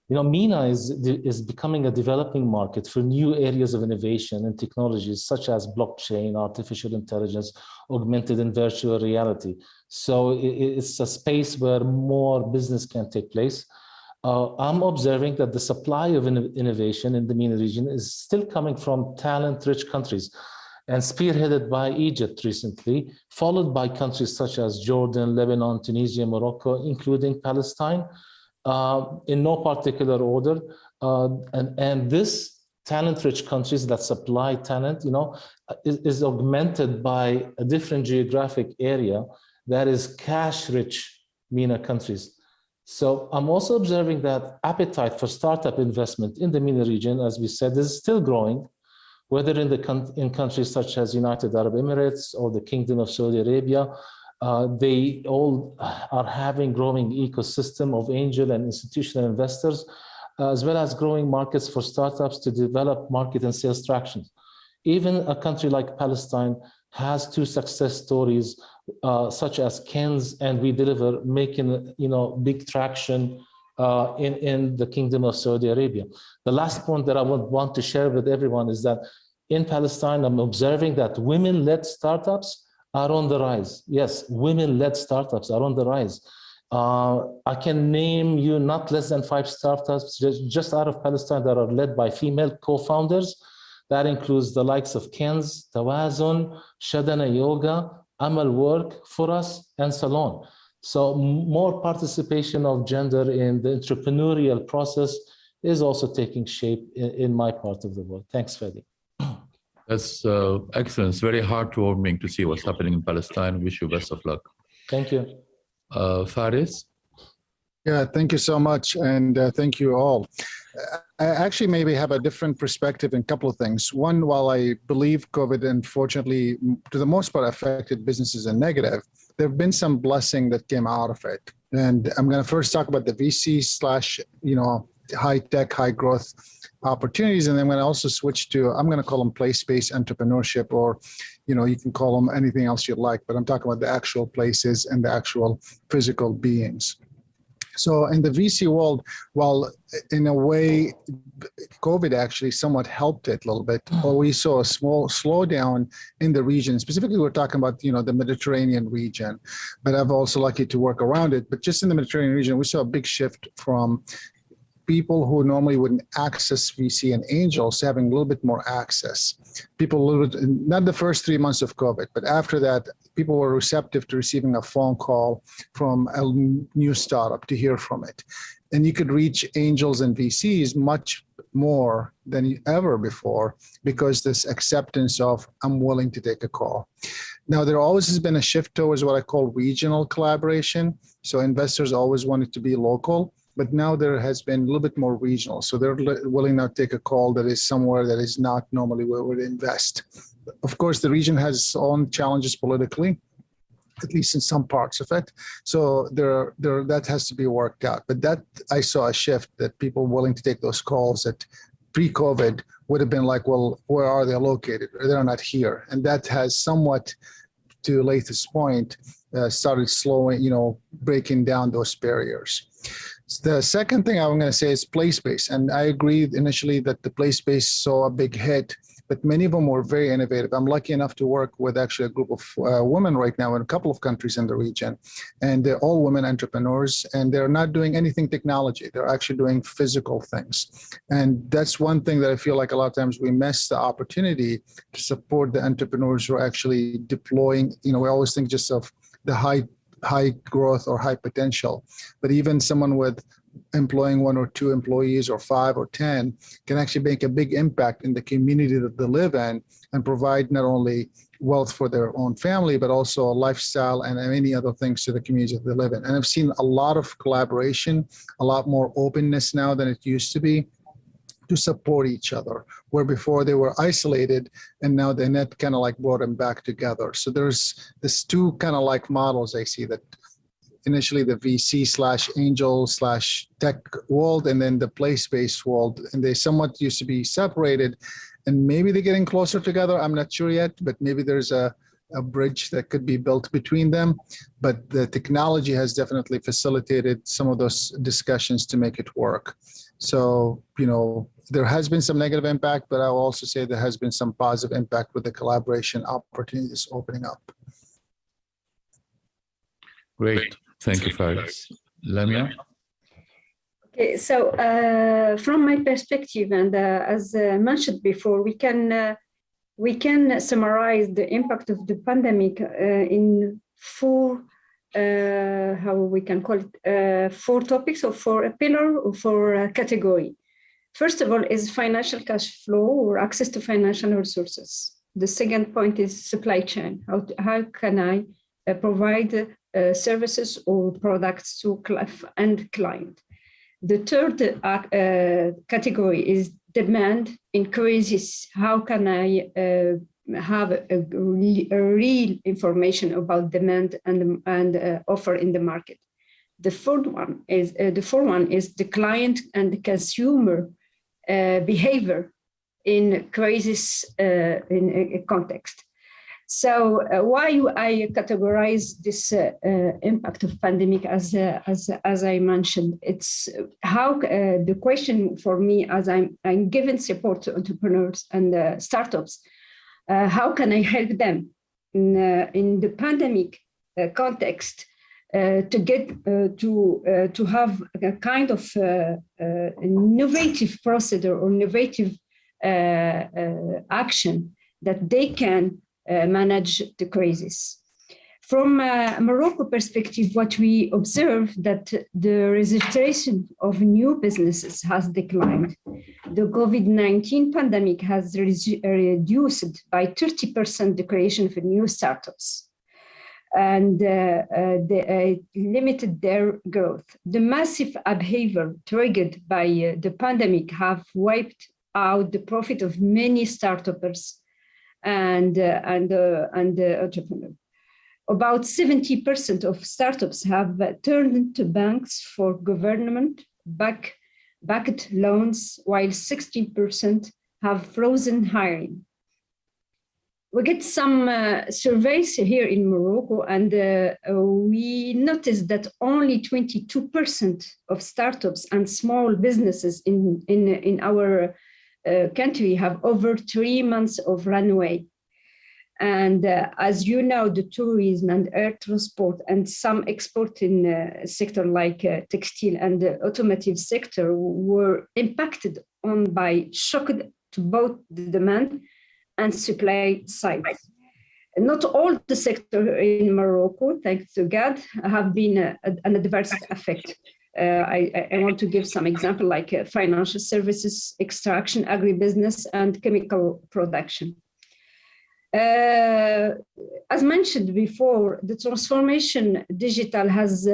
You know, MENA is becoming a developing market for new areas of innovation and technologies such as blockchain, artificial intelligence, augmented and virtual reality. So it's a space where more business can take place. I'm observing that the supply of innovation in the MENA region is still coming from talent-rich countries and spearheaded by Egypt recently, followed by countries such as Jordan, Lebanon, Tunisia, Morocco, including Palestine, in no particular order. And this talent-rich countries that supply talent, you know, is augmented by a different geographic area that is cash-rich MENA countries. So I'm also observing that appetite for startup investment in the MENA region, as we said, is still growing, whether in countries such as United Arab Emirates or the Kingdom of Saudi Arabia. They all are having growing ecosystem of angel and institutional investors, as well as growing markets for startups to develop market and sales traction. Even a country like Palestine has 2 success stories, such as Ken's and We Deliver, making, you know, big traction in the Kingdom of Saudi Arabia. The last point that I would want to share with everyone is that in Palestine, I'm observing that women-led startups are on the rise. Yes, women-led startups are on the rise. I can name you not less than 5 startups just out of Palestine that are led by female co-founders. That includes the likes of Ken's, Tawazun, Shadana Yoga, Amal Work, Furas, and Salon. So more participation of gender in the entrepreneurial process is also taking shape in my part of the world. Thanks, Fadi. That's excellent. It's very heartwarming to see what's happening in Palestine. Wish you best of luck. Thank you. Faris? Yeah, thank you so much. And thank you all. I actually maybe have a different perspective in a couple of things. One, while I believe COVID, unfortunately, to the most part, affected businesses in negative, there have been some blessing that came out of it. And I'm going to first talk about the VC / high tech, high growth opportunities. And then I'm going to also switch to, I'm going to call them place-based entrepreneurship, or, you can call them anything else you'd like, but I'm talking about the actual places and the actual physical beings. So in the VC world, while in a way, COVID actually somewhat helped it a little bit, or we saw a small slowdown in the region. Specifically, we're talking about, the Mediterranean region, but I'm also lucky to work around it. But just in the Mediterranean region, we saw a big shift from people who normally wouldn't access VC and angels having a little bit more access. People a little bit, not the first 3 months of COVID, but after that, people were receptive to receiving a phone call from a new startup to hear from it. And you could reach angels and VCs much more than ever before because this acceptance of, I'm willing to take a call. Now, there always has been a shift towards what I call regional collaboration. So investors always wanted to be local, but now there has been a little bit more regional. So they're willing now to take a call that is somewhere that is not normally where we would invest. Of course, the region has its own challenges politically, at least in some parts of it. So that has to be worked out. But that I saw a shift that people willing to take those calls that pre-COVID would have been like, well, where are they located? They're not here. And that has somewhat, to Lath's point, started slowing, breaking down those barriers. The second thing I'm going to say is place-based. And I agree initially that the place-based saw a big hit, but many of them were very innovative. I'm lucky enough to work with actually a group of women right now in a couple of countries in the region. And they're all women entrepreneurs, and they're not doing anything technology. They're actually doing physical things. And that's one thing that I feel like a lot of times we miss the opportunity to support the entrepreneurs who are actually deploying. We always think just of the high growth or high potential, but even someone with employing 1 or 2 employees or 5 or 10 can actually make a big impact in the community that they live in and provide not only wealth for their own family, but also a lifestyle and many other things to the community that they live in. And I've seen a lot of collaboration, a lot more openness now than it used to be, to support each other, where before they were isolated, and now the net kind of like brought them back together. So there's this 2 kind of like models I see, that initially the VC/angel/tech world, and then the place-based world, and they somewhat used to be separated, and maybe they're getting closer together. I'm not sure yet, but maybe there's a bridge that could be built between them. But the technology has definitely facilitated some of those discussions to make it work. So, there has been some negative impact, but I'll also say there has been some positive impact with the collaboration opportunities opening up. Great. Thank you, Faris. Lamia? Okay, so from my perspective, and as mentioned before, we can summarize the impact of the pandemic in four, how we can call it, four topics or four pillar or four category. First of all is financial cash flow or access to financial resources. The second point is supply chain. How can I provide services or products to end client? The third category is demand increases. How can I have a real information about demand and offer in the market? The fourth one is the client and the consumer behavior in crisis in a context. So why I categorize this impact of pandemic as I mentioned, it's how the question for me as I'm giving support to entrepreneurs and startups, how can I help them in the pandemic context to get to have a kind of innovative procedure or innovative action that they can manage the crisis. From a Morocco perspective, what we observe that the registration of new businesses has declined. The COVID-19 pandemic has reduced by 30% the creation of new startups, and they limited their growth. The massive upheaval triggered by the pandemic have wiped out the profit of many startups and entrepreneurs. About 70% of startups have turned to banks for government-backed loans, while 16% have frozen hiring. We get some surveys here in Morocco, and we noticed that only 22% of startups and small businesses in our country have over 3 months of runway. And as you know, the tourism and air transport and some exporting sector like textile and the automotive sector were impacted on by shock to both the demand and supply sides. Not all the sector in Morocco, thanks to God, have been an adverse effect. I want to give some example like financial services, extraction, agribusiness, and chemical production. As mentioned before, the transformation digital has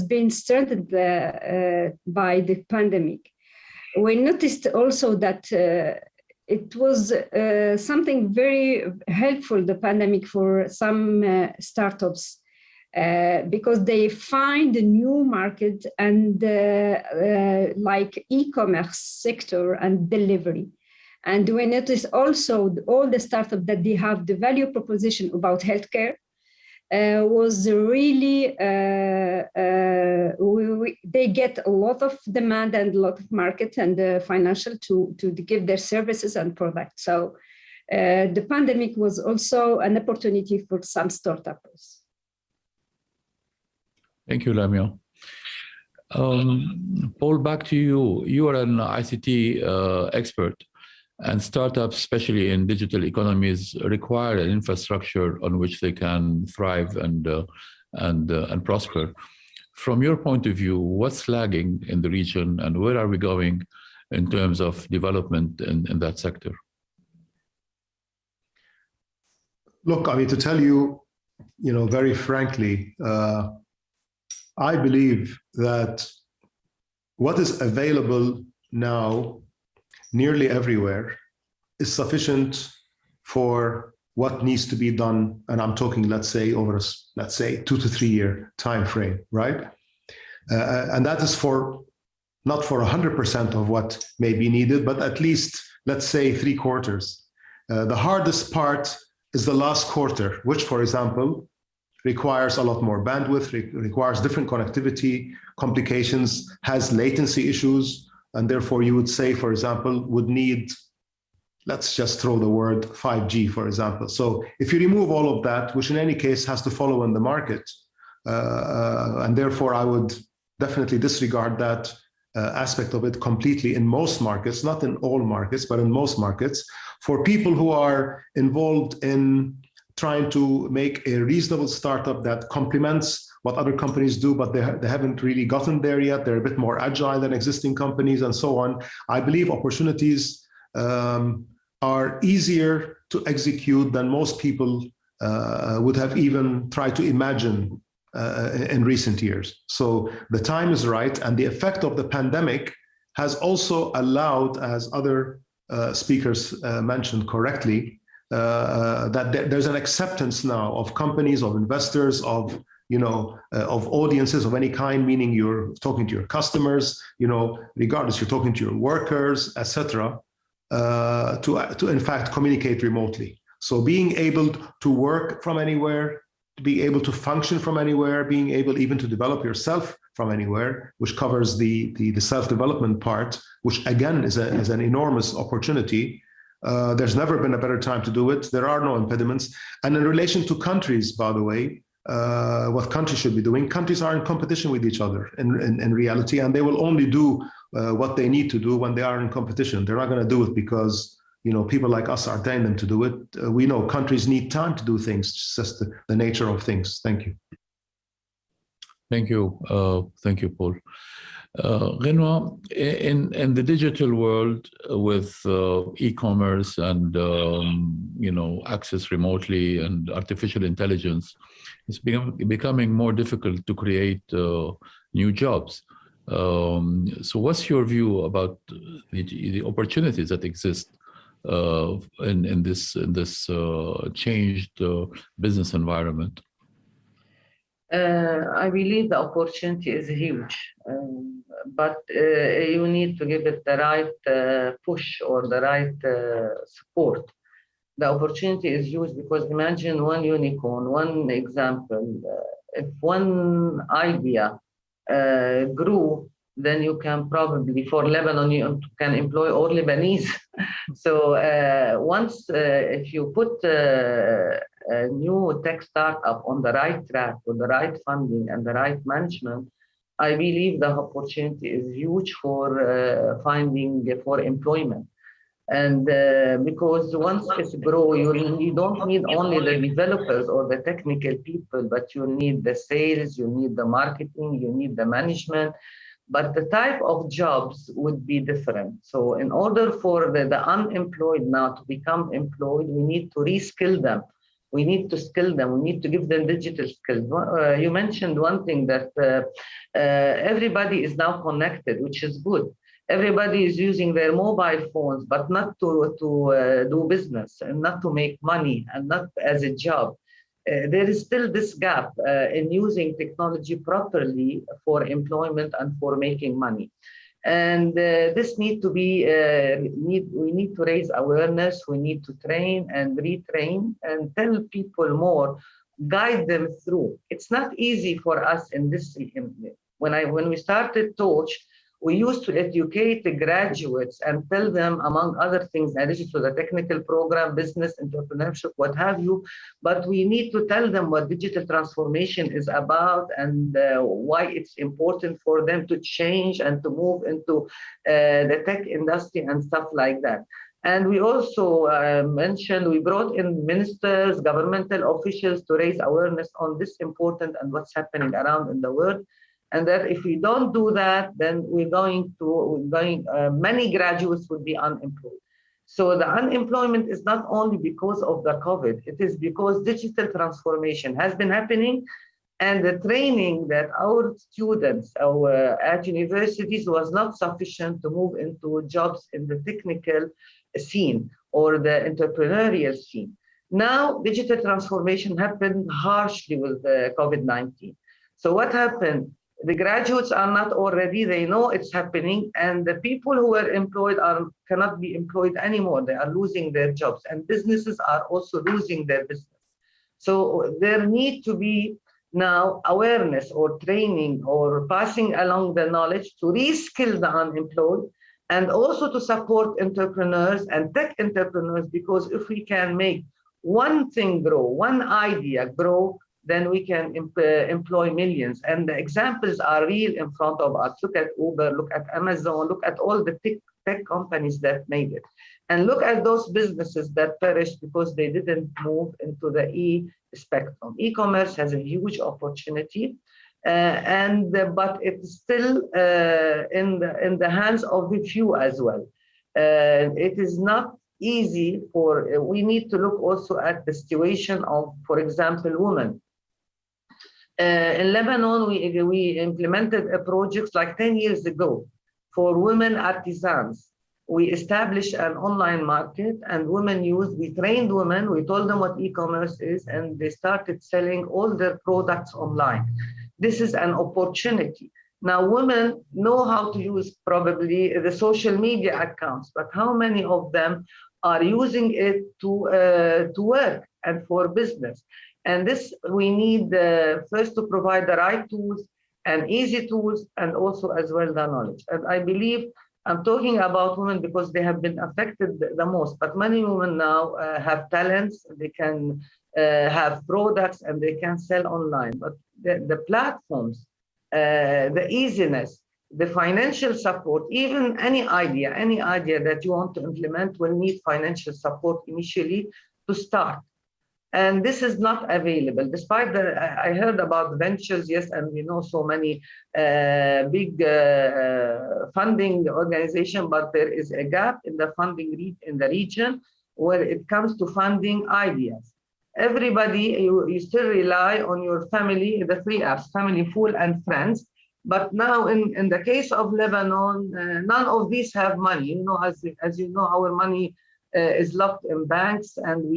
been strengthened by the pandemic. We noticed also that it was something very helpful, the pandemic, for some startups because they find a new market and like e-commerce sector and delivery. And we notice also all the startups that they have the value proposition about healthcare was really, they get a lot of demand and a lot of market and financial to give their services and products. So the pandemic was also an opportunity for some startups. Thank you, Lamia. Paul, back to you. You are an ICT expert. And startups, especially in digital economies, require an infrastructure on which they can thrive and prosper. From your point of view, what's lagging in the region, and where are we going in terms of development in that sector? Look, I mean, to tell you, very frankly, I believe that what is available now nearly everywhere is sufficient for what needs to be done, and I'm talking, let's say, over, let's say, 2 to 3 year time frame, right? And that is not for 100% of what may be needed, but at least, let's say, 3/4. The hardest part is the last quarter, which, for example, requires a lot more bandwidth, requires different connectivity, complications, has latency issues, and therefore you would say, for example, would need, let's just throw the word 5G, for example. So if you remove all of that, which in any case has to follow in the market, and therefore I would definitely disregard that aspect of it completely in most markets, not in all markets, but in most markets, for people who are involved in trying to make a reasonable startup that complements what other companies do, but they haven't really gotten there yet. They're a bit more agile than existing companies and so on. I believe opportunities are easier to execute than most people would have even tried to imagine in recent years. So the time is right, and the effect of the pandemic has also allowed, as other speakers mentioned correctly, that there's an acceptance now of companies, of investors, of audiences of any kind, meaning you're talking to your customers, regardless, you're talking to your workers, etc., to in fact communicate remotely. So being able to work from anywhere, to be able to function from anywhere, being able even to develop yourself from anywhere, which covers the self-development part, which again is an enormous opportunity. There's never been a better time to do it. There are no impediments. And in relation to countries, by the way, what countries should be doing, countries are in competition with each other in reality, and they will only do what they need to do when they are in competition. They're not going to do it because people like us are telling them to do it. We know countries need time to do things. It's just the nature of things. Thank you. Thank you. Thank you, Paul. Renoir, in the digital world with e-commerce and access remotely and artificial intelligence, it's becoming more difficult to create new jobs. So what's your view about the opportunities that exist in this changed business environment? I believe the opportunity is huge, but you need to give it the right push or the right support. The opportunity is huge because imagine one unicorn, one example. If one idea grew, then you can probably, for Lebanon, you can employ all Lebanese. So once if you put a new tech startup on the right track with the right funding and the right management, I believe the opportunity is huge for for employment. And because once it grows, you don't need only the developers or the technical people, but you need the sales, you need the marketing, you need the management. But the type of jobs would be different. So in order for the unemployed now to become employed, we need to reskill them. We need to skill them. We need to give them digital skills. You mentioned one thing that everybody is now connected, which is good. Everybody is using their mobile phones, but not to do business and not to make money and not as a job. There is still this gap in using technology properly for employment and for making money. And this need to be, we need to raise awareness, we need to train and retrain and tell people more, guide them through. It's not easy for us in this, when we started Torch, we used to educate the graduates and tell them, among other things, in addition to the technical program, business, entrepreneurship, what have you, but we need to tell them what digital transformation is about and why it's important for them to change and to move into the tech industry and stuff like that. And we also mentioned, we brought in ministers, governmental officials to raise awareness on this important and what's happening around in the world. And that if we don't do that, then many graduates would be unemployed. So the unemployment is not only because of the COVID, it is because digital transformation has been happening and the training that our students at universities was not sufficient to move into jobs in the technical scene or the entrepreneurial scene. Now, digital transformation happened harshly with COVID-19. So what happened? The graduates are not already, they know it's happening, and the people who were employed cannot be employed anymore. They are losing their jobs, and businesses are also losing their business. So there need to be now awareness or training or passing along the knowledge to reskill the unemployed, and also to support entrepreneurs and tech entrepreneurs, because if we can make one thing grow, one idea grow, then we can employ millions. And the examples are real in front of us. Look at Uber, look at Amazon, look at all the tech companies that made it. And look at those businesses that perished because they didn't move into the e-spectrum. E-commerce has a huge opportunity, but it's still in the hands of a few as well. It is not easy we need to look also at the situation of, for example, women. In Lebanon, we implemented a project like 10 years ago for women artisans. We established an online market, and we trained women, we told them what e-commerce is, and they started selling all their products online. This is an opportunity. Now, women know how to use probably the social media accounts, but how many of them are using it to work and for business? And this, we need first to provide the right tools and easy tools, and also as well the knowledge. And I believe I'm talking about women because they have been affected the most, but many women now have talents, they can have products, and they can sell online. But the platforms, the easiness, the financial support, even any idea that you want to implement will need financial support initially to start. And this is not available, despite I heard about ventures, yes, and we know so many big funding organization, but there is a gap in the funding in the region where it comes to funding ideas. Everybody, you still rely on your family, the three apps, Family, Fool, and Friends. But now in the case of Lebanon, none of these have money. You know, as you know, our money is locked in banks, and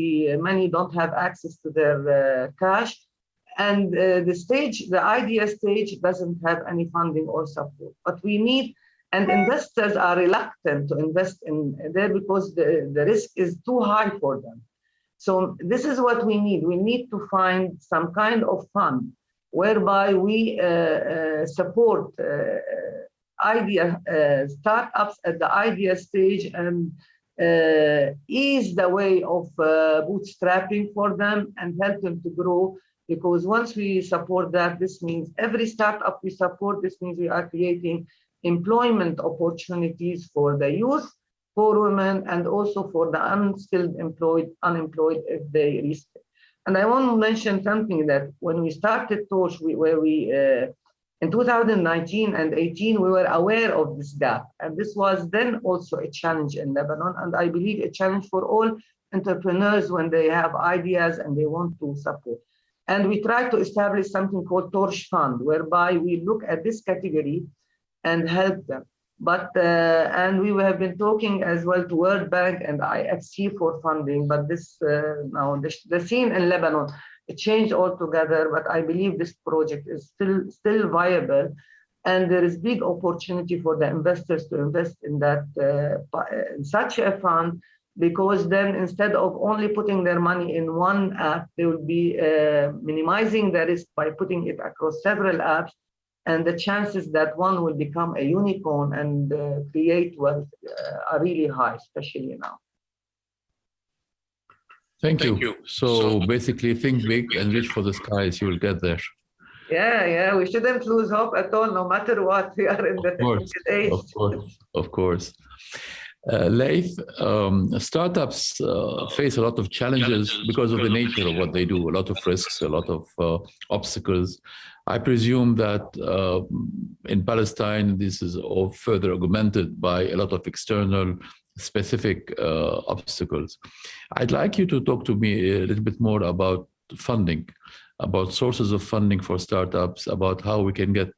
many don't have access to their cash. And the idea stage doesn't have any funding or support. But we need, and investors are reluctant to invest in there because the risk is too high for them. So this is what we need. We need to find some kind of fund whereby we support startups at the idea stage, and ease the way of bootstrapping for them and help them to grow. Because once we support that, this means every startup we support, this means we are creating employment opportunities for the youth, for women, and also for the unskilled unemployed if they risk it. And I want to mention something that when we started Torch, in 2019 and 18, we were aware of this gap. And this was then also a challenge in Lebanon. And I believe a challenge for all entrepreneurs when they have ideas and they want to support. And we tried to establish something called Torch Fund, whereby we look at this category and help them. But, and we have been talking as well to World Bank and IFC for funding, but this, now the scene in Lebanon, it changed altogether, but I believe this project is still viable, and there is big opportunity for the investors to invest in that in such a fund, because then instead of only putting their money in one app, they will be minimizing the risk by putting it across several apps, and the chances that one will become a unicorn and create wealth are really high, especially now. Thank you. So basically, think big and reach for the skies. You will get there. Yeah. We shouldn't lose hope at all, no matter what. We are in the technical age. Of course. Laith, startups face a lot of challenges because of the nature of what they do, a lot of risks, a lot of obstacles. I presume that in Palestine, this is all further augmented by a lot of external specific obstacles. I'd like you to talk to me a little bit more about funding, about sources of funding for startups, about how we can get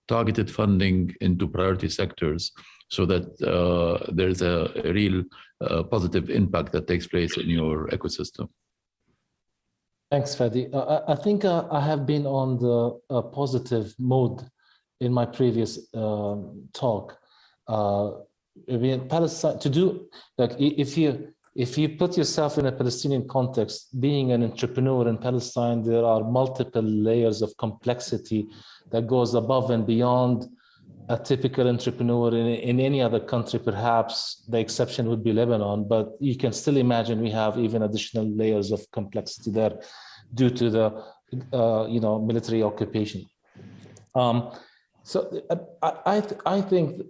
targeted funding into priority sectors so that there's a real positive impact that takes place in your ecosystem. Thanks, Fadi. I think I have been on the positive mode in my previous talk. Palestine, to do, like, if you put yourself in a Palestinian context, being an entrepreneur in Palestine, there are multiple layers of complexity that goes above and beyond a typical entrepreneur in any other country. Perhaps the exception would be Lebanon, but you can still imagine we have even additional layers of complexity there due to the military occupation. So I think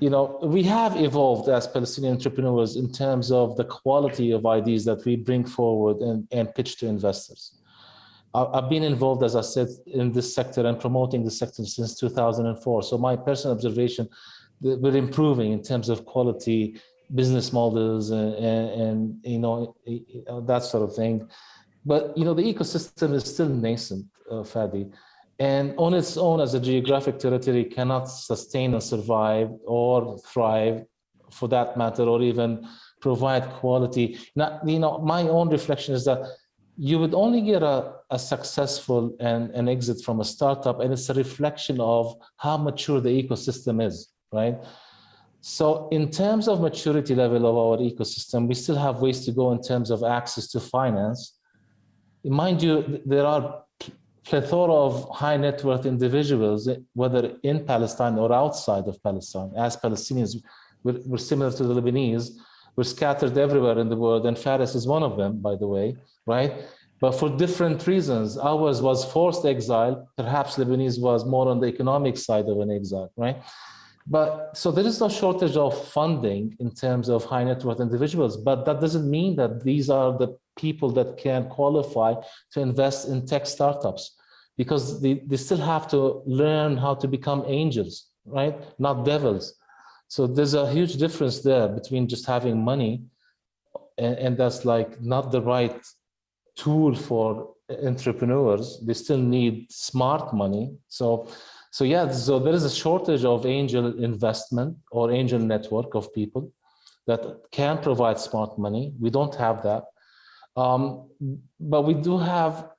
we have evolved as Palestinian entrepreneurs in terms of the quality of ideas that we bring forward and pitch to investors. I've been involved, as I said, in this sector and promoting the sector since 2004. So my personal observation, we're improving in terms of quality, business models, and that sort of thing. But the ecosystem is still nascent, Fadi, and on its own as a geographic territory cannot sustain and survive or thrive, for that matter, or even provide quality. Now, my own reflection is that you would only get a successful and an exit from a startup, and it's a reflection of how mature the ecosystem is, right? So in terms of maturity level of our ecosystem, we still have ways to go in terms of access to finance. Mind you, there are plethora of high net worth individuals, whether in Palestine or outside of Palestine. As Palestinians, we're similar to the Lebanese. We're scattered everywhere in the world, and Faris is one of them, by the way, right? But for different reasons. Ours was forced exile. Perhaps Lebanese was more on the economic side of an exile, right? But so there is no shortage of funding in terms of high net worth individuals, but that doesn't mean that these are the people that can qualify to invest in tech startups, because they still have to learn how to become angels, right? Not devils. So there's a huge difference there between just having money, and that's like not the right tool for entrepreneurs. They still need smart money. So there is a shortage of angel investment or angel network of people that can provide smart money. We don't have that. But we do have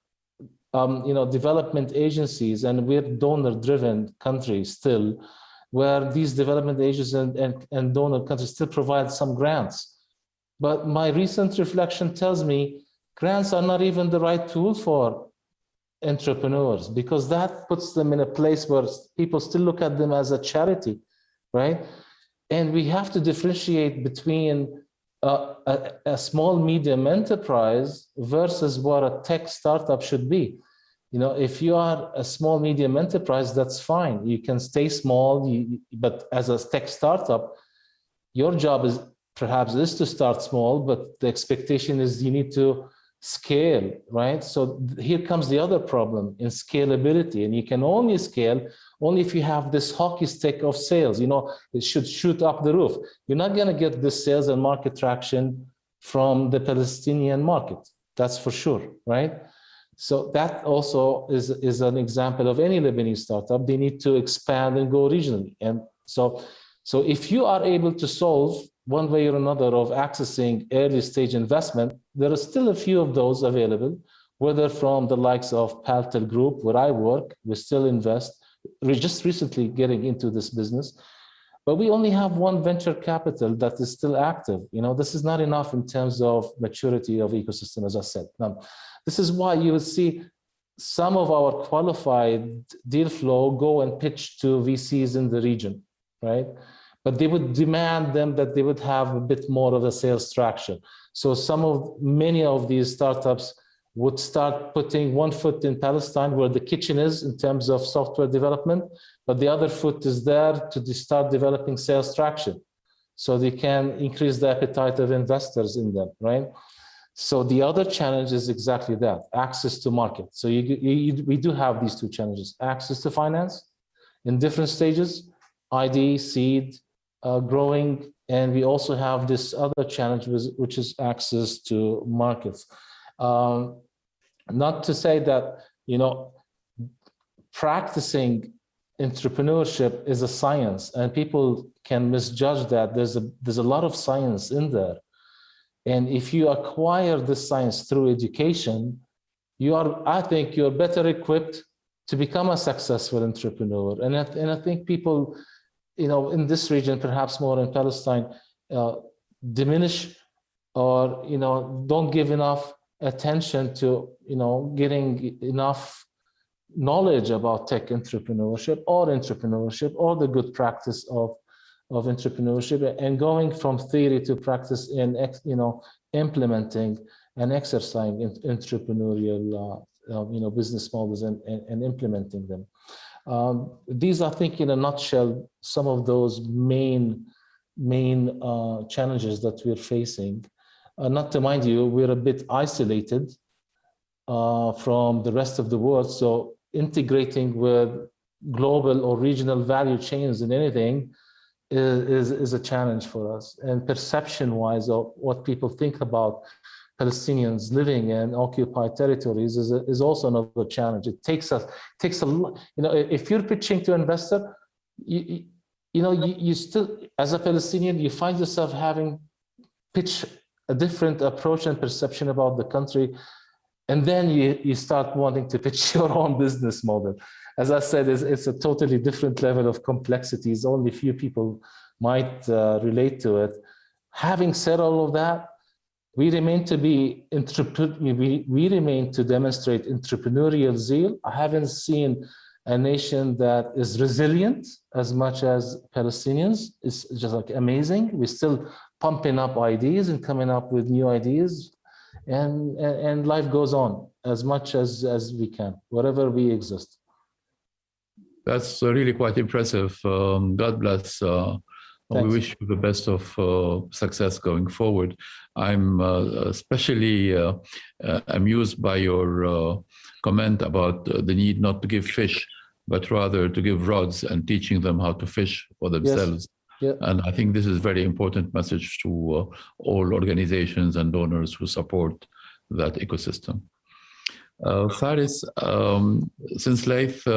development agencies, and we're donor-driven country still, where these development agencies and donor countries still provide some grants. But my recent reflection tells me grants are not even the right tool for entrepreneurs, because that puts them in a place where people still look at them as a charity, right? And we have to differentiate between a small medium enterprise versus what a tech startup should be. If you are a small medium enterprise, that's fine. You can stay small, but as a tech startup, your job is perhaps to start small, but the expectation is you need to scale, right? So here comes the other problem in scalability, and you can only scale only if you have this hockey stick of sales. It should shoot up the roof. You're not going to get this sales and market traction from the Palestinian market, that's for sure, right? So that also is an example of any Lebanese startup. They need to expand and go regionally. And so if you are able to solve one way or another of accessing early stage investment, there are still a few of those available, whether from the likes of Paltel Group, where I work, we still invest. We're just recently getting into this business, but we only have one venture capital that is still active. This is not enough in terms of maturity of ecosystem, as I said. Now, this is why you will see some of our qualified deal flow go and pitch to VCs in the region, right? But they would demand them that they would have a bit more of a sales traction. So many of these startups would start putting one foot in Palestine, where the kitchen is in terms of software development, but the other foot is there to start developing sales traction, so they can increase the appetite of investors in them, right? So the other challenge is exactly that, access to market. So we do have these two challenges: access to finance in different stages, ID, seed, growing, and we also have this other challenge, which is access to markets. Not to say that practicing entrepreneurship is a science, and people can misjudge that. There's a lot of science in there, and if you acquire this science through education, I think you're better equipped to become a successful entrepreneur. And I think people, in this region, perhaps more in Palestine, diminish or, don't give enough attention to, getting enough knowledge about tech entrepreneurship or the good practice of entrepreneurship, and going from theory to practice in, implementing and exercising entrepreneurial, business models and implementing them. These, I think, in a nutshell, some of those main challenges that we're facing. Not to mind you, we're a bit isolated from the rest of the world. So integrating with global or regional value chains in anything is a challenge for us. And perception-wise, of what people think about Palestinians living in occupied territories is also another challenge. It takes a lot. If you're pitching to an investor, you still, as a Palestinian, you find yourself having pitch a different approach and perception about the country, and then you start wanting to pitch your own business model. As I said, it's a totally different level of complexities. Only few people might relate to it. Having said all of that, we remain to demonstrate entrepreneurial zeal. I haven't seen a nation that is resilient as much as Palestinians. It's just like amazing. We're still pumping up ideas and coming up with new ideas, and life goes on as much as we can, wherever we exist. That's really quite impressive. God bless. We wish you the best of success going forward. I'm especially amused by your comment about the need not to give fish, but rather to give rods and teaching them how to fish for themselves. Yes. Yeah. And I think this is a very important message to all organizations and donors who support that ecosystem. Faris, since Laith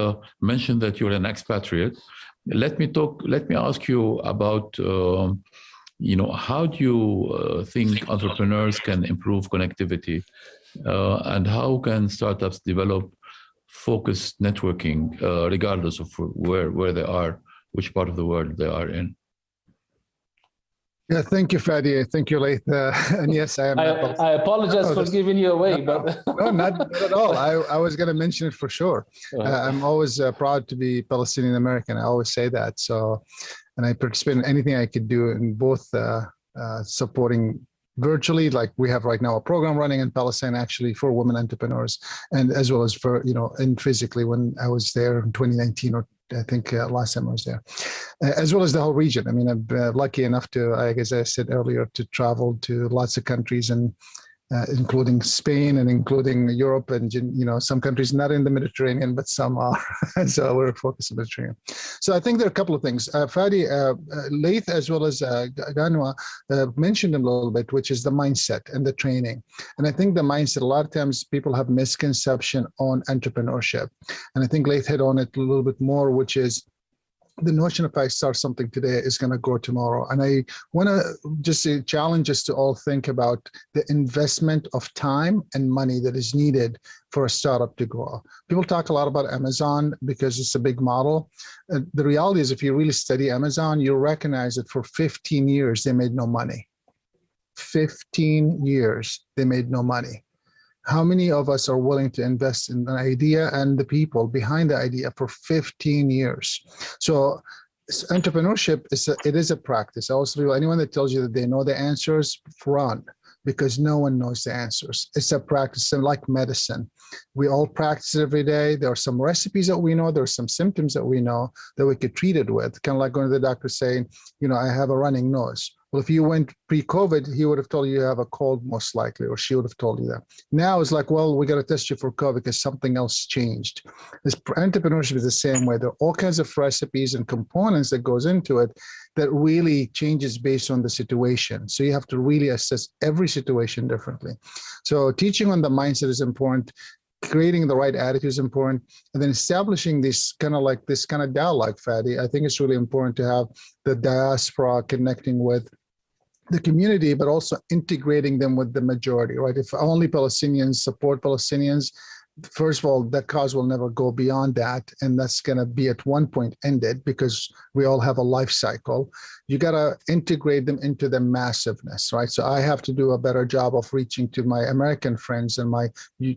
mentioned that you're an expatriate, let me ask you about, how do you think entrepreneurs can improve connectivity, and how can startups develop focused networking, regardless of where they are, which part of the world they are in? Yeah, thank you, Fadi. Thank you, Laith. And yes, I am. I apologize for giving you away, but no, not at all. I was going to mention it for sure. I'm always proud to be Palestinian American. I always say that. So, and I participate in anything I could do in both supporting virtually, like we have right now a program running in Palestine actually for women entrepreneurs, and as well as for, and physically when I was there in 2019, or I think last time I was there, as well as the whole region. I mean, I'm lucky enough to, as I said earlier, to travel to lots of countries, and including Spain and including Europe, and some countries not in the Mediterranean, but some are. So we're focused on the Mediterranean. So I think there are a couple of things. Fadi, Laith, as well as Ganwa mentioned a little bit, which is the mindset and the training. And I think the mindset, a lot of times people have misconception on entrepreneurship. And I think Laith hit on it a little bit more, which is the notion if I start something today is going to grow tomorrow. And I want to just challenge us to all think about the investment of time and money that is needed for a startup to grow. People talk a lot about Amazon because it's a big model. The reality is, if you really study Amazon, you'll recognize that for 15 years, they made no money. 15 years, they made no money. How many of us are willing to invest in an idea and the people behind the idea for 15 years? So entrepreneurship is a practice. I also feel anyone that tells you that they know the answers, run, because no one knows the answers. It's a practice, and like medicine. We all practice every day. There are some recipes that we know. There are some symptoms that we know that we could treat it with. Kind of like going to the doctor saying, I have a running nose. Well, if you went pre-COVID, he would have told you have a cold, most likely, or she would have told you that. Now it's like, well, we got to test you for COVID because something else changed. This entrepreneurship is the same way. There are all kinds of recipes and components that goes into it that really changes based on the situation. So you have to really assess every situation differently. So teaching on the mindset is important. Creating the right attitude is important, and then establishing this kind of dialogue, Fadi. I think it's really important to have the diaspora connecting with the community, but also integrating them with the majority, right? If only Palestinians support Palestinians, first of all, that cause will never go beyond that. And that's going to be at one point ended because we all have a life cycle. You got to integrate them into the massiveness, right? So I have to do a better job of reaching to my American friends and my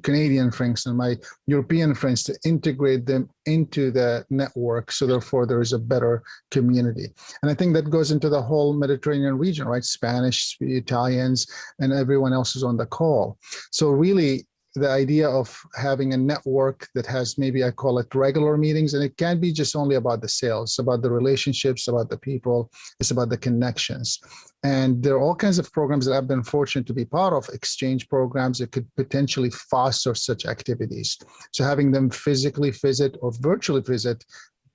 Canadian friends and my European friends to integrate them into the network. So therefore there is a better community. And I think that goes into the whole Mediterranean region, right? Spanish, Italians, and everyone else is on the call. So really, the idea of having a network that has, maybe I call it regular meetings, and it can't be just only about the sales, it's about the relationships, about the people, it's about the connections. And there are all kinds of programs that I've been fortunate to be part of, exchange programs that could potentially foster such activities. So having them physically visit or virtually visit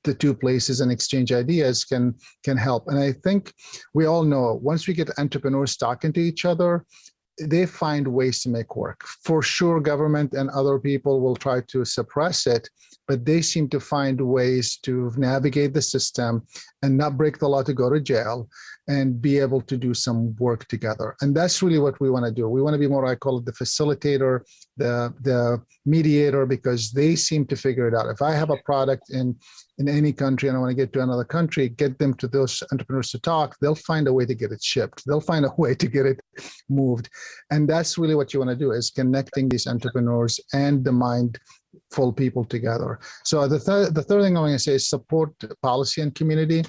the two places and exchange ideas can help. And I think we all know once we get entrepreneurs talking to each other, they find ways to make work. For sure, government and other people will try to suppress it, but they seem to find ways to navigate the system and not break the law to go to jail and be able to do some work together. And that's really what we want to do. We want to be more, I call it the facilitator, the mediator, because they seem to figure it out. If I have a product in any country and I want to get to another country, get them to those entrepreneurs to talk, they'll find a way to get it shipped. They'll find a way to get it moved. And that's really what you want to do, is connecting these entrepreneurs and the mindful people together. So the third thing I'm going to say is support policy and community.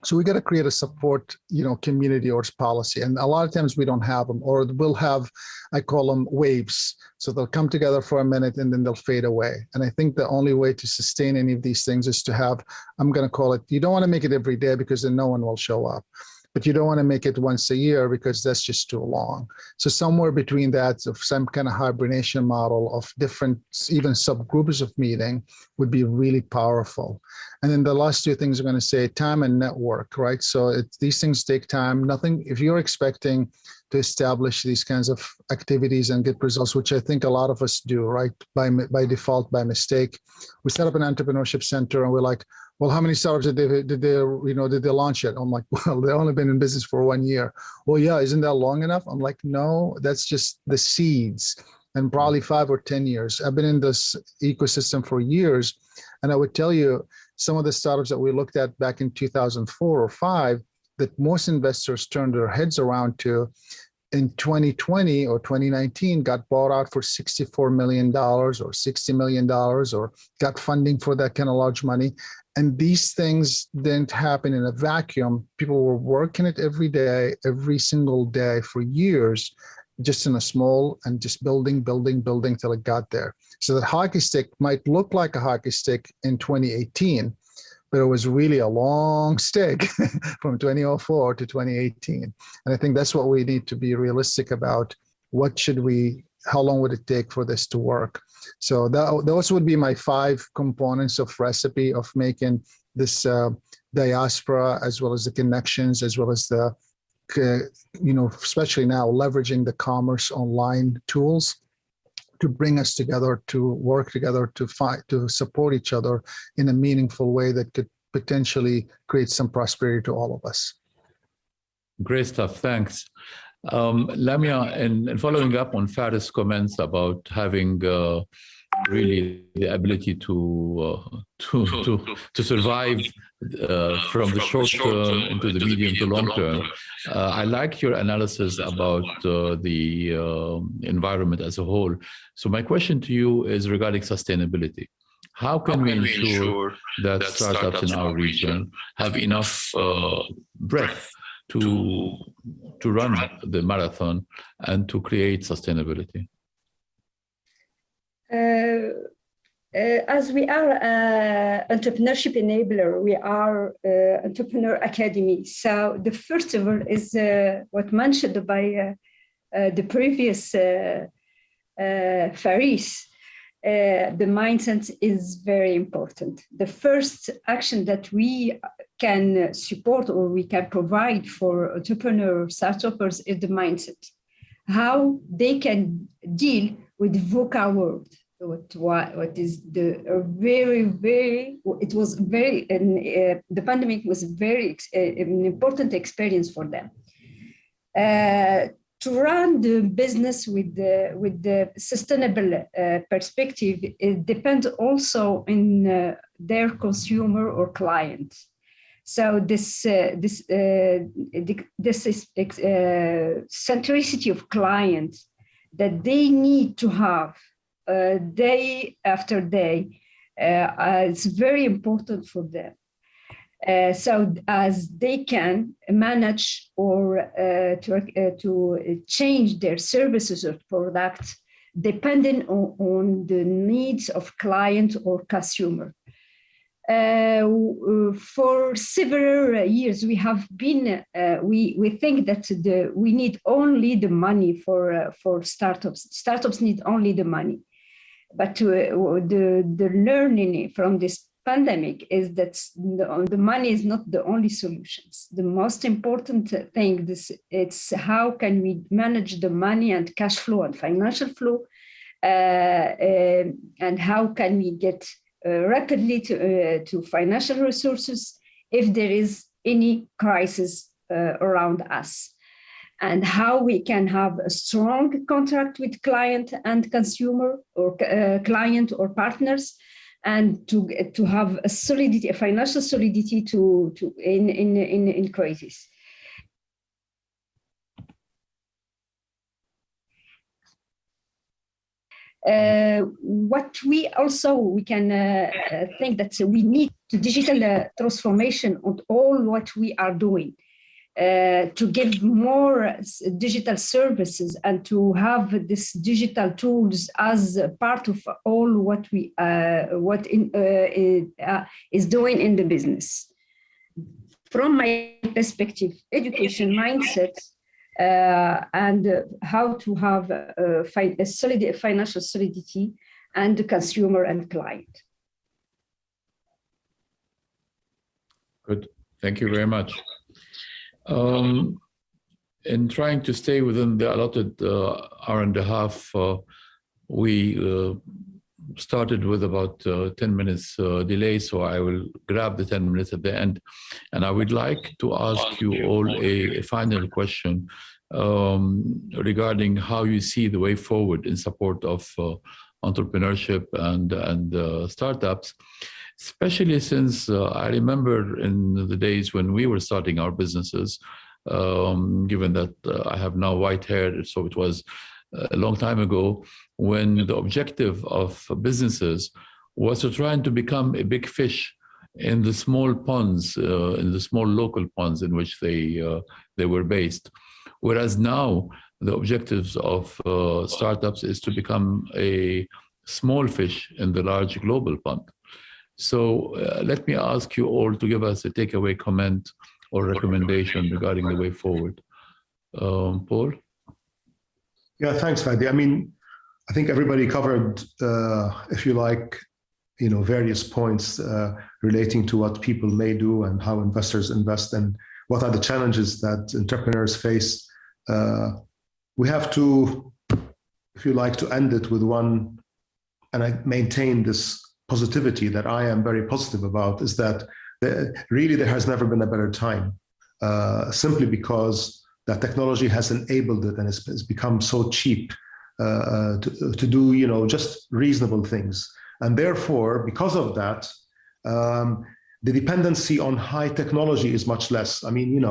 So we got to create a support, community or policy. And a lot of times we don't have them, or we'll have, I call them waves. So they'll come together for a minute and then they'll fade away. And I think the only way to sustain any of these things is to have, I'm going to call it, you don't want to make it every day because then no one will show up. But you don't want to make it once a year because that's just too long. So somewhere between that, of some kind of hibernation model of different, even subgroups of meeting would be really powerful. And then the last two things I'm going to say, time and network, right? So these things take time. If you're expecting to establish these kinds of activities and get results, which I think a lot of us do, right? By default, by mistake. We set up an entrepreneurship center and we're like, well, how many startups did they launch yet? I'm like, well, they've only been in business for 1 year. Well, yeah, isn't that long enough? I'm like, no, that's just the seeds, and probably 5 or 10 years. I've been in this ecosystem for years. And I would tell you, some of the startups that we looked at back in 2004 or 5, that most investors turned their heads around to, in 2020 or 2019, got bought out for $64 million or $60 million, or got funding for that kind of large money. And these things didn't happen in a vacuum. People were working it every day, every single day for years, just in a small, and just building till it got there. So that hockey stick might look like a hockey stick in 2018, but it was really a long stick from 2004 to 2018. And I think that's what we need to be realistic about. How long would it take for this to work? So those would be my 5 components of recipe of making this diaspora, as well as the connections, as well as the, especially now leveraging the commerce online tools to bring us together, to work together, to support each other in a meaningful way that could potentially create some prosperity to all of us. Great stuff. Thanks. Lamia, and following up on Faris' comments about having really the ability to survive from the short term into the medium to long term, I like your analysis about the environment as a whole. So my question to you is regarding sustainability. How can we ensure that startups in our region have enough breadth to run the marathon and to create sustainability? As we are entrepreneurship enabler, we are entrepreneur academy. So the first of all is what mentioned by the previous Faris. The mindset is very important. The first action that we can support or we can provide for entrepreneurs, startups is the mindset. How they can deal with VUCA world. What is the it was very, the pandemic was very an important experience for them. To run the business with the sustainable perspective, it depends also in their consumer or client. So this is centricity of clients that they need to have day after day. It's very important for them. So as they can manage or to change their services or products depending on the needs of client or consumer. For several years, we have been, we think that we need only the money for startups. Startups need only the money. But the learning from this pandemic is that the money is not the only solutions. The most important thing it's how can we manage the money and cash flow and financial flow, and how can we get rapidly to financial resources if there is any crisis around us, and how we can have a strong contract with client and consumer or client or partners, and to have a solidity, a financial solidity in crisis. What we can think that we need to digital transformation on all what we are doing, to give more digital services and to have this digital tools as part of all what we is doing in the business. From my perspective, education mindset and how to have a solid financial solidity and the consumer and client. Good, thank you very much. In trying to stay within the allotted hour and a half, we started with about 10 minutes delay, so I will grab the 10 minutes at the end. And I would like to ask you all a final question regarding how you see the way forward in support of entrepreneurship and startups, especially since I remember in the days when we were starting our businesses, given that I have now white hair, so it was a long time ago, when the objective of businesses was to try and to become a big fish in the small ponds, in the small local ponds in which they were based. Whereas now the objectives of startups is to become a small fish in the large global pond. So let me ask you all to give us a takeaway comment or recommendation regarding the way forward. Paul? Yeah, thanks, Fadi. I mean, I think everybody covered, if you like, various points relating to what people may do and how investors invest and what are the challenges that entrepreneurs face. We have to, if you like, to end it with one, and I maintain this positivity that I am very positive about, is that really there has never been a better time, simply because that technology has enabled it and it's become so cheap to do, just reasonable things. And therefore, because of that, the dependency on high technology is much less. I mean,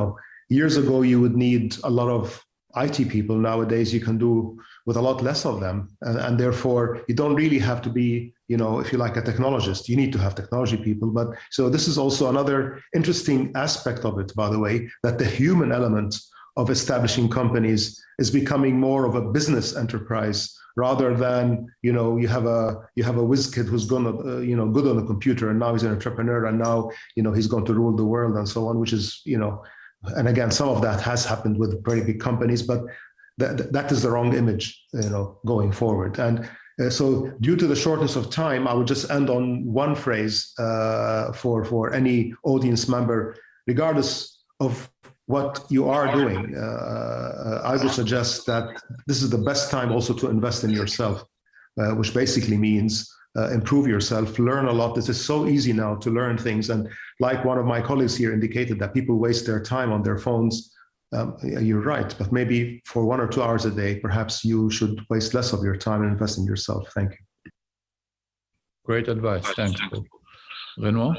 years ago, you would need a lot of IT people. Nowadays, you can do with a lot less of them. And therefore, you don't really have to be, if you like, a technologist. You need to have technology people. But so this is also another interesting aspect of it, by the way, that the human element of establishing companies is becoming more of a business enterprise rather than, you have a whiz kid who's gonna, good on the computer, and now he's an entrepreneur, and now, he's going to rule the world and so on, which is, and again, some of that has happened with very big companies, but that is the wrong image, going forward. And so due to the shortness of time, I would just end on one phrase for any audience member, regardless of what you are doing. I would suggest that this is the best time also to invest in yourself, which basically means improve yourself, learn a lot. This is so easy now to learn things. And like one of my colleagues here indicated, that people waste their time on their phones. you're right. But maybe for 1 or 2 hours a day, perhaps you should waste less of your time and invest in yourself. Thank you. Great advice. Thanks. Renoir?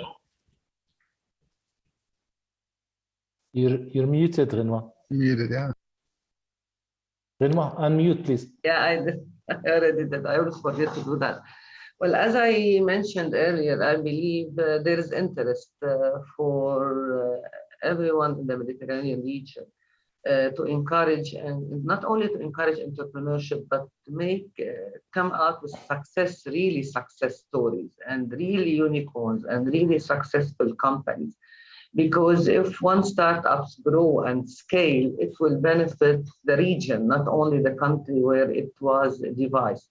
You're muted, Renoir. Muted, yeah. Renoir, unmute, please. Yeah, I already did. I always forget to do that. Well, as I mentioned earlier, I believe there is interest for everyone in the Mediterranean region to encourage, and not only to encourage entrepreneurship, but to make come out with really success stories and really unicorns and really successful companies. Because if one startups grow and scale, it will benefit the region, not only the country where it was devised.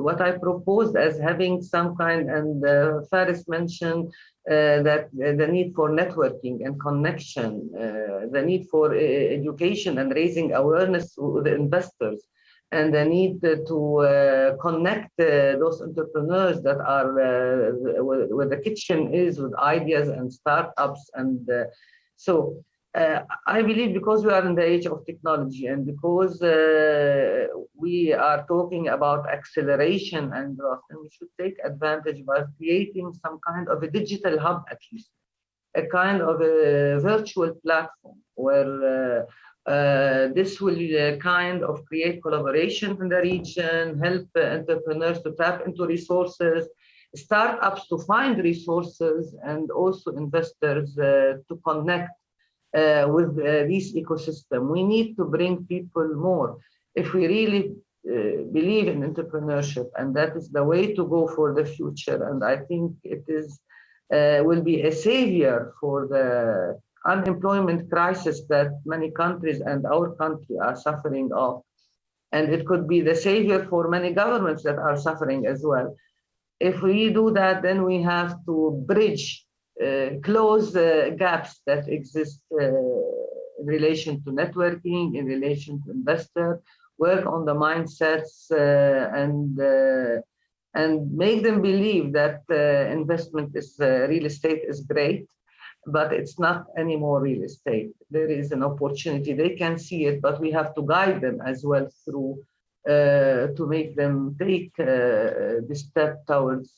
What I proposed as having some kind, and Faris mentioned that the need for networking and connection, the need for education and raising awareness with the investors, and the need to connect those entrepreneurs that are where the kitchen is with ideas and startups. And I believe because we are in the age of technology and because we are talking about acceleration and growth, and we should take advantage by creating some kind of a digital hub, at least, a kind of a virtual platform where this will kind of create collaboration in the region, help entrepreneurs to tap into resources, startups to find resources, and also investors to connect with this ecosystem. We need to bring people more. If we really believe in entrepreneurship, and that is the way to go for the future, and I think it is will be a savior for the unemployment crisis that many countries and our country are suffering of. And it could be the savior for many governments that are suffering as well. If we do that, then we have to bridge, close gaps that exist in relation to networking, in relation to investor, work on the mindsets and make them believe that investment is real estate is great, but it's not anymore real estate. There is an opportunity. They can see it, but we have to guide them as well through to make them take this step towards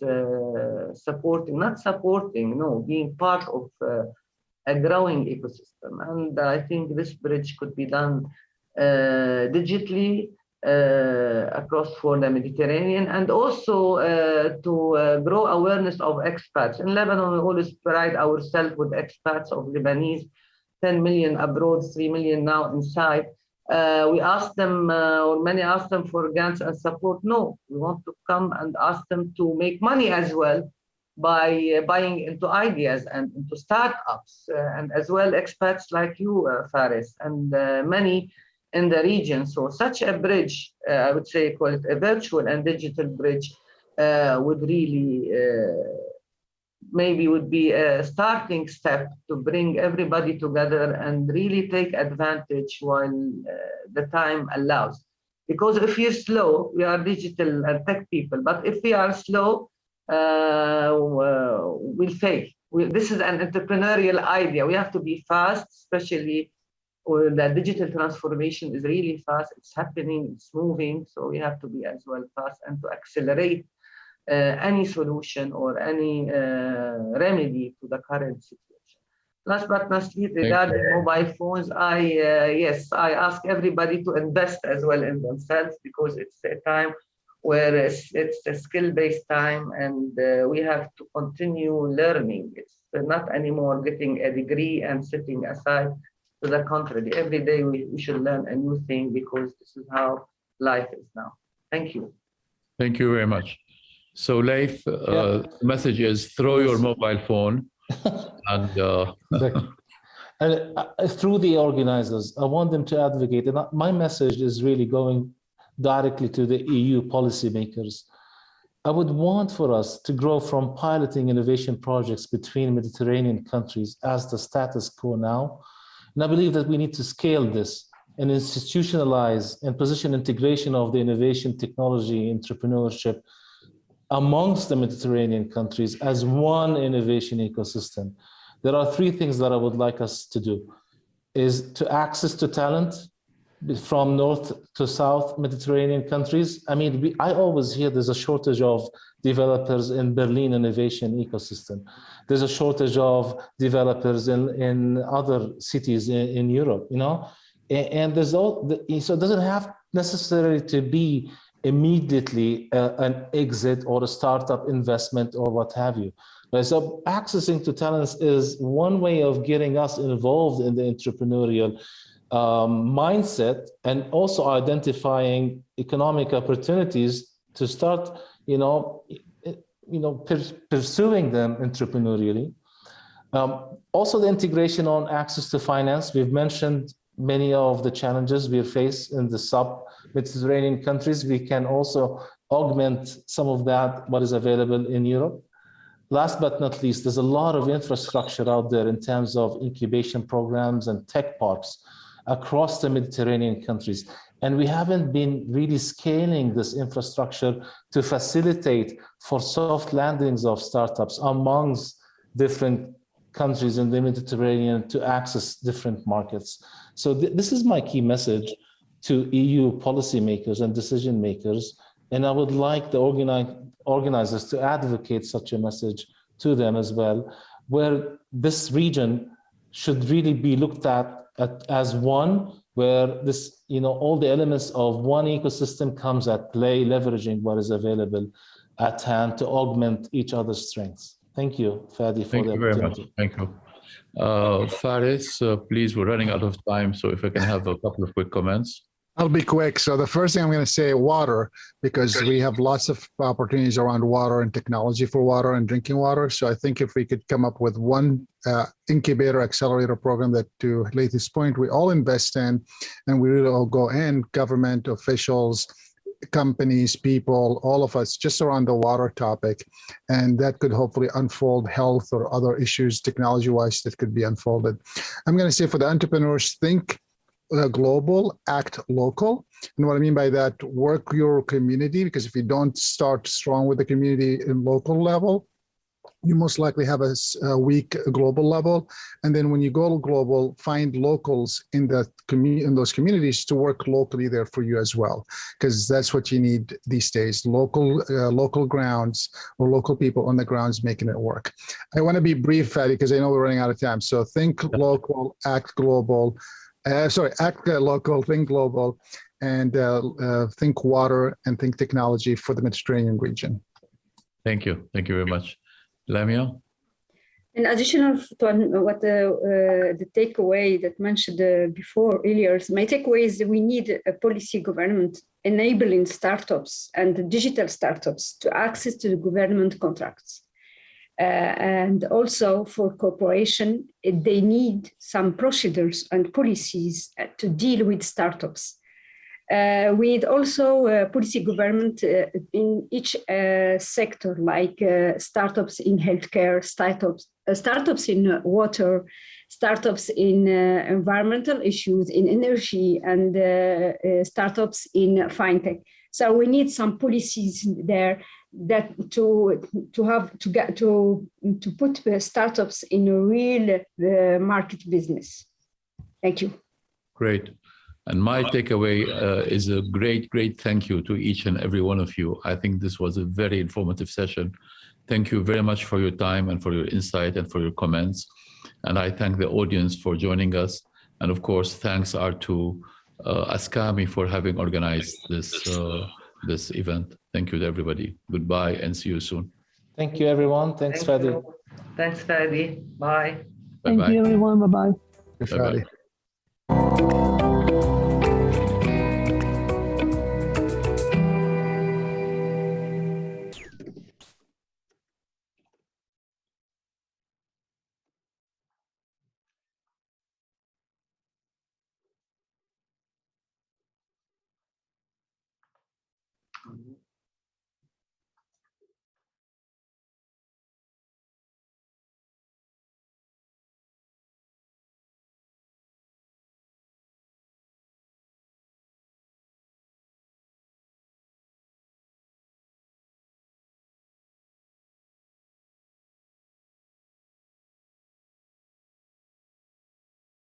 being part of a growing ecosystem. And I think this bridge could be done digitally across for the Mediterranean, and also to grow awareness of expats. In Lebanon, we always pride ourselves with expats of Lebanese, 10 million abroad, 3 million now inside. We asked them, or many asked them for grants and support. No, we want to come and ask them to make money as well by buying into ideas and into startups, and as well expats like you, Faris, and many in the region. So such a bridge, I would say, call it a virtual and digital bridge, would really maybe would be a starting step to bring everybody together and really take advantage while the time allows. Because if you're slow, we are digital and tech people, but if we are slow, we'll fail. This is an entrepreneurial idea. We have to be fast, especially when the digital transformation is really fast. It's happening, it's moving. So we have to be as well fast and to accelerate any solution or any remedy to the current situation. Last but not least, regarding mobile phones, yes, I ask everybody to invest as well in themselves, because it's a time where it's a skill-based time, and we have to continue learning. It's not anymore getting a degree and sitting aside. To the contrary, every day we should learn a new thing, because this is how life is now. Thank you. Thank you very much. So Leif, the message is throw your mobile phone and through the organizers, I want them to advocate. And my message is really going directly to the EU policymakers. I would want for us to grow from piloting innovation projects between Mediterranean countries as the status quo now. And I believe that we need to scale this and institutionalize and position integration of the innovation, technology, entrepreneurship amongst the Mediterranean countries as one innovation ecosystem. There are three things that I would like us to do: is to access to talent from north to south Mediterranean countries. I mean, I always hear there's a shortage of developers in Berlin innovation ecosystem. There's a shortage of developers in other cities in Europe, you know? And there's all, so it doesn't have necessarily to be immediately an exit or a startup investment or what have you. Right? So accessing to talents is one way of getting us involved in the entrepreneurial mindset, and also identifying economic opportunities to start, pursuing them entrepreneurially. Also, the integration on access to finance. We've mentioned many of the challenges we face in the sub-Mediterranean countries. We can also augment some of that, what is available in Europe. Last but not least, there's a lot of infrastructure out there in terms of incubation programs and tech parks across the Mediterranean countries. And we haven't been really scaling this infrastructure to facilitate for soft landings of startups amongst different countries in the Mediterranean to access different markets. So this is my key message to EU policymakers and decision makers. And I would like the organizers to advocate such a message to them as well, where this region should really be looked at as one, where this, all the elements of one ecosystem comes at play, leveraging what is available at hand to augment each other's strengths. Thank you, Fadi, for the opportunity. Thank you very much. Thank you. Faris, please, we're running out of time, so if I can have a couple of quick comments. I'll be quick. So the first thing I'm going to say, water, because we have lots of opportunities around water and technology for water and drinking water. So I think if we could come up with one incubator accelerator program that, to Laith's point, we all invest in, and we really all go in, government officials, companies, people, all of us, just around the water topic. And that could hopefully unfold health or other issues technology-wise that could be unfolded. I'm going to say for the entrepreneurs, think global, act local. And what I mean by that, work your community, because if you don't start strong with the community in local level, you most likely have a weak global level. And then when you go global, find locals in those communities to work locally there for you as well, because that's what you need these days, local grounds or local people on the grounds making it work. I want to be brief, Fadi, because I know we're running out of time. So think local, act global. Act local, think global, and think water and think technology for the Mediterranean region. Thank you. Thank you very much. Lamia? In addition to what the takeaway that mentioned before earlier, my takeaway is that we need a policy government enabling startups and digital startups to access to the government contracts. And also for corporation, they need some procedures and policies to deal with startups. We need also policy government in each sector, like startups in healthcare, startups in water, startups in environmental issues, in energy, and startups in fintech. So we need some policies there that to put startups in a real market business. Thank you. Great. And my takeaway is a great thank you to each and every one of you. I think this was a very informative session. Thank you very much for your time and for your insight and for your comments. And I thank the audience for joining us. And of course, thanks are to Askami for having organized this event. Thank you to everybody. Goodbye and see you soon. Thank you, everyone. Thanks, Fadi. Thanks, Fadi. Bye. Thank you, everyone. Bye-bye. Bye-bye.